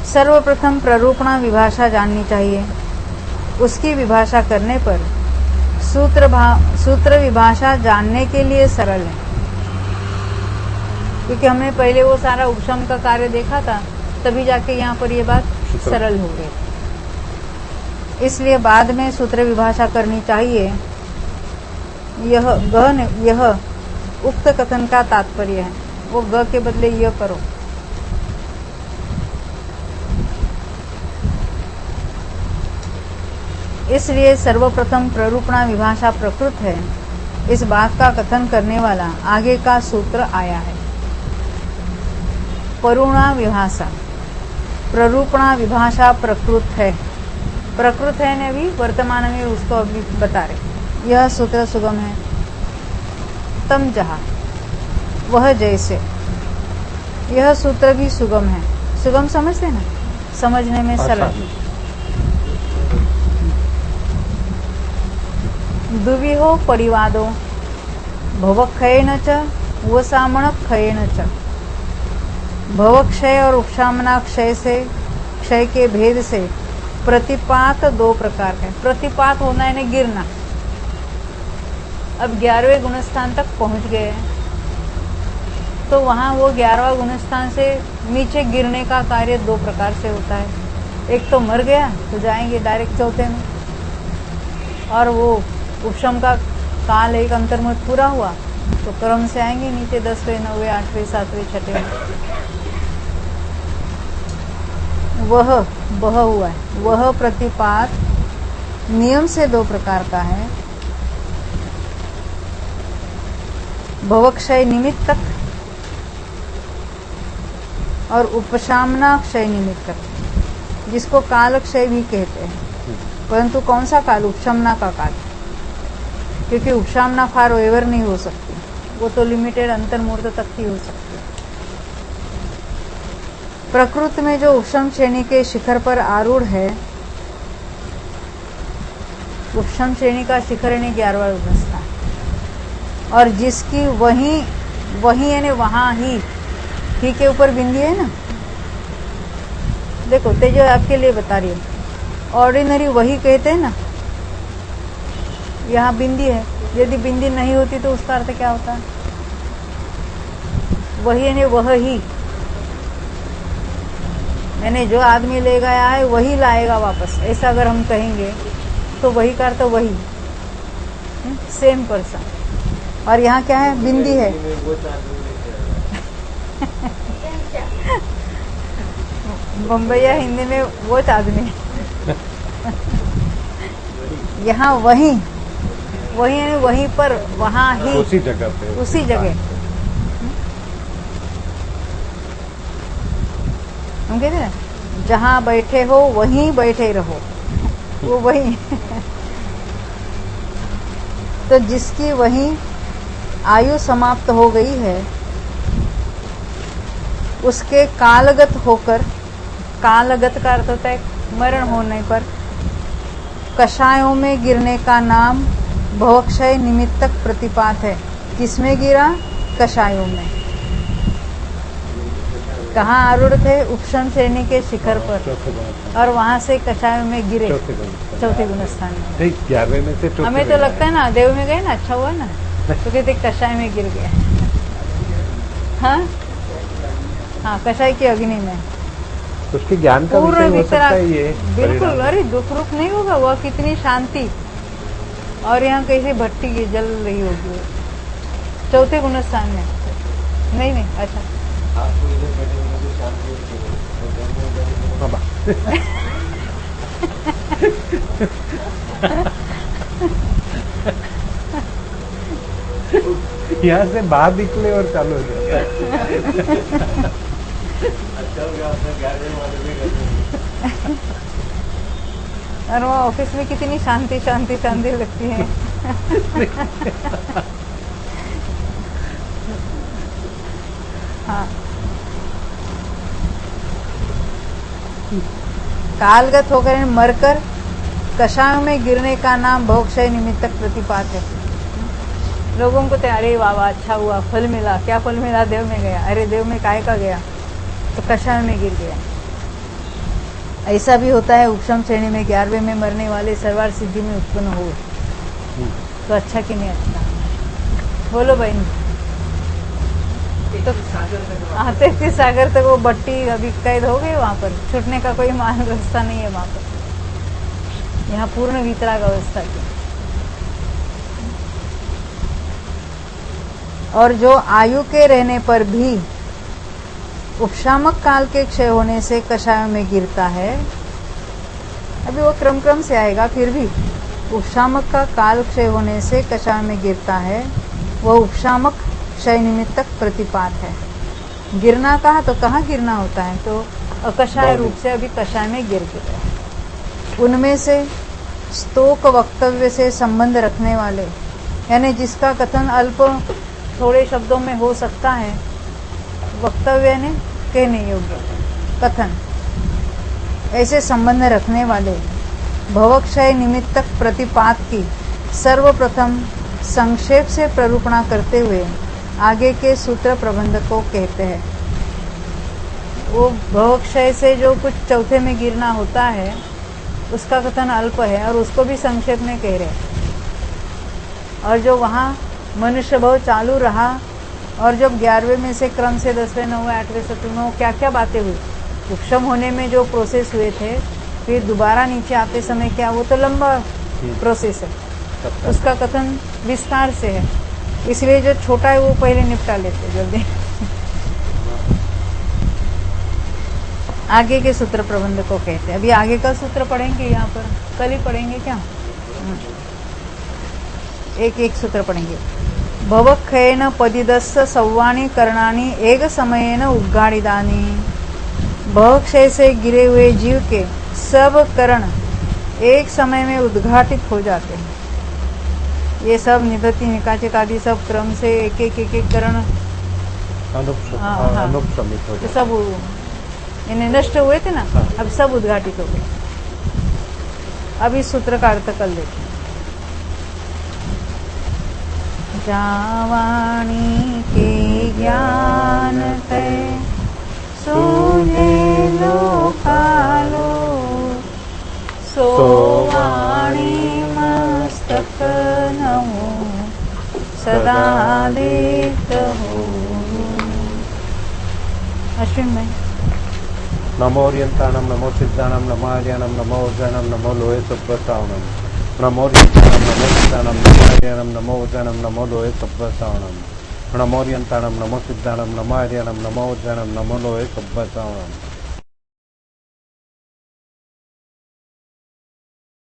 सर्वप्रथम प्ररूपणा विभाषा जाननी चाहिए, उसकी विभाषा करने पर सूत्र विभाषा जानने के लिए सरल है, क्योंकि हमने पहले वो सारा उपशम का कार्य देखा था, तभी जाके यहाँ पर ये बात सरल हो गई। इसलिए बाद में सूत्र विभाषा करनी चाहिए। यह उक्त कथन का तात्पर्य है, वो ग के बदले यह करो। इसलिए सर्वप्रथम प्ररूपणा विभाषा प्रकृत है, इस बात का कथन करने वाला आगे का सूत्र आया है। परुणा विभाषा, प्ररूपणा विभाषा प्रकृत है। प्रकृत है ने अभी वर्तमान में उसको अभी बता रहे। यह सूत्र सुगम है। तम जहा, वह जैसे, यह सूत्र भी सुगम है। सुगम समझते ना, समझने में सरल। दुविहो परिवादो भवक्षयेन च वसामणक्षयेन च। भवक्षय और उपशामना क्षय से, क्षय के भेद से प्रतिपात दो प्रकार है। प्रतिपात होना है ना गिरना। अब 11वें गुणस्थान तक पहुंच गए हैं, तो वहां वो 11वां गुणस्थान से नीचे गिरने का कार्य दो प्रकार से होता है। एक तो मर गया तो जाएंगे डायरेक्ट चौथे में, और वो उपशम का काल एक अंतर्मुख पूरा हुआ तो क्रम से आएंगे नीचे 10वें, 9वें, 8वें, 7वें, 6वें में। वह हुआ है। वह प्रतिपात नियम से दो प्रकार का है। भवक्षय निमित्तक और उपशामना क्षय निमित्तक, जिसको कालक्षय भी कहते हैं। परंतु कौन सा काल? उपशमना का काल, क्योंकि उपशामना फार एवर नहीं हो सकती, वो तो लिमिटेड अंतर्मुहूर्त तक ही हो सकती है। प्रकृति में जो उपशम श्रेणी के शिखर पर आरूढ़ है, उपशम श्रेणी का शिखर यानी 11वां गुणस्थान, और जिसकी वही यानी वहां ही के ऊपर बिंदी है ना। देखो तेजो आपके लिए बता रही है, ऑर्डिनरी वही कहते हैं ना, यहाँ बिंदी है। यदि बिंदी नहीं होती तो उसका अर्थ क्या होता है? वही यानी वह ही, यानी जो आदमी ले गया है वही लाएगा वापस, ऐसा अगर हम कहेंगे तो वही का अर्थ वही, सेम पर्सन। और यहाँ क्या है? बिंदी है। बम्बईया हिंदी में वो आदमी। यहाँ वही यानी वहीं पर, वहाँ ही, उसी जगह पे, उसी जगह। हम कहते हैं जहाँ बैठे हो वहीं बैठे रहो। वो वही तो जिसकी वही आयु समाप्त हो गई है, उसके कालगत होकर, कालगत का अर्थ होता है मरण होने पर, कषायों में गिरने का नाम भवक्षय निमित्तक प्रतिपात है। किसमें गिरा? कषायों में। कहाँ आरूढ़ थे? उपशम श्रेणी के शिखर पर, और वहां से कषायों में गिरे चौथे गुणस्थान में। 11वें में से चौथे हमें तो लगता है ना देव में गए ना, अच्छा हुआ ना, तो कहते कषाय में गिर गया। हाँ हाँ, कषाय की अग्नि में उसके ज्ञान का पूर्ण विषय हो सकता है ये बिल्कुल। परिणाम। अरे दुख रुख नहीं होगा, वह कितनी शांति, और यहाँ कैसे भट्टी की जल रही होगी चौथे गुणस्थान में। नहीं नहीं, अच्छा यहाँ से बाहर निकले और चालू हो जाए। और वो ऑफिस में कितनी शांति शांति शांति लगती है। हाँ, कालगत होकर मरकर कषायों में गिरने का नाम भोक्षय निमित्तक प्रतिपात है। लोगों को तो अरे वाह वाह अच्छा हुआ, फल मिला। क्या फल मिला? देव में गया। अरे देव में काय का गया? तो कषायों में गिर गया। ऐसा भी होता है उपशम श्रेणी में 11वें में मरने वाले सर्वार्थ सिद्धि में उत्पन्न हो, तो अच्छा कि नहीं अच्छा? बोलो बहन। तो आते थे सागर तक वो भट्टी अभी कैद हो गई, वहां पर छूटने का कोई मार्ग रास्ता नहीं है वहां पर। यहाँ पूर्ण वितराग अवस्था की। और जो आयु के रहने पर भी उपशामक काल के क्षय होने से कषायों में गिरता है, अभी वो क्रम क्रम से आएगा, फिर भी उपशामक का काल क्षय होने से कषायों में गिरता है, वह उपशामक क्षय निमित्तक प्रतिपात है। गिरना कहा तो कहाँ गिरना होता है? तो अकषाय रूप से अभी कषाय में गिर गया। उनमें से स्तोक वक्तव्य से संबंध रखने वाले, यानी जिसका कथन अल्प थोड़े शब्दों में हो सकता है, वक्तव्य ने कहने योग्य कथन, ऐसे संबंध रखने वाले भवक्षय निमित्तक प्रतिपात की सर्वप्रथम संक्षेप से प्ररूपणा करते हुए आगे के सूत्र प्रबंध को कहते हैं। वो भवक्षय से जो कुछ चौथे में गिरना होता है, उसका कथन अल्प है और उसको भी संक्षेप में कह रहे। और जो वहाँ मनुष्य भव चालू रहा, और जब 11वें में से क्रम से 10वें 9वें 8वें 7वें क्या क्या बातें हुई, उपशम होने में जो प्रोसेस हुए थे, फिर दोबारा नीचे आते समय क्या, वो तो लंबा प्रोसेस है, उसका कथन विस्तार से है। इसलिए जो छोटा है वो पहले निपटा लेते जल्दी। आगे के सूत्र प्रबंध को कहते हैं। अभी आगे का सूत्र पढ़ेंगे, यहाँ पर कल ही पढ़ेंगे क्या? एक एक सूत्र पढ़ेंगे। भवक्षयेन पदिदस्य सव्वाणी करणानि एक समयेन उद्घाटितानि। भवक्षय से गिरे हुए जीव के सब करण एक समय में उद्घाटित हो जाते हैं। ये सब निदति निकाचित आदि सब क्रम से एक एक करण अनुपशमित हो तो जाए। सब इन्हें नष्ट हुए थे ना, अब सब उद्घाटित हो गए। अब इस सूत्र का अर्थ कल देखें। जावाणी के ज्ञान है सोने लोकालो, सोवाणी मस्तक नमो सदा देत हो। अश्विन भाई। नमो ओरियंताणम, नमो सिद्धाणम, नमो आर्याणम, नमो ओजाणम, नमो लोहे सत्वसावणम। नमो ओरियंताणम, नमो सिद्धाणम, नमो आर्याणम, नमो ओजाणम, नमो लोहे सत्वसावणम। नमो ओरियंताणम, नमो सिद्धाणम, नमो आर्याणम, नमो ओजाणम, नमो लोहे सत्वसावणम।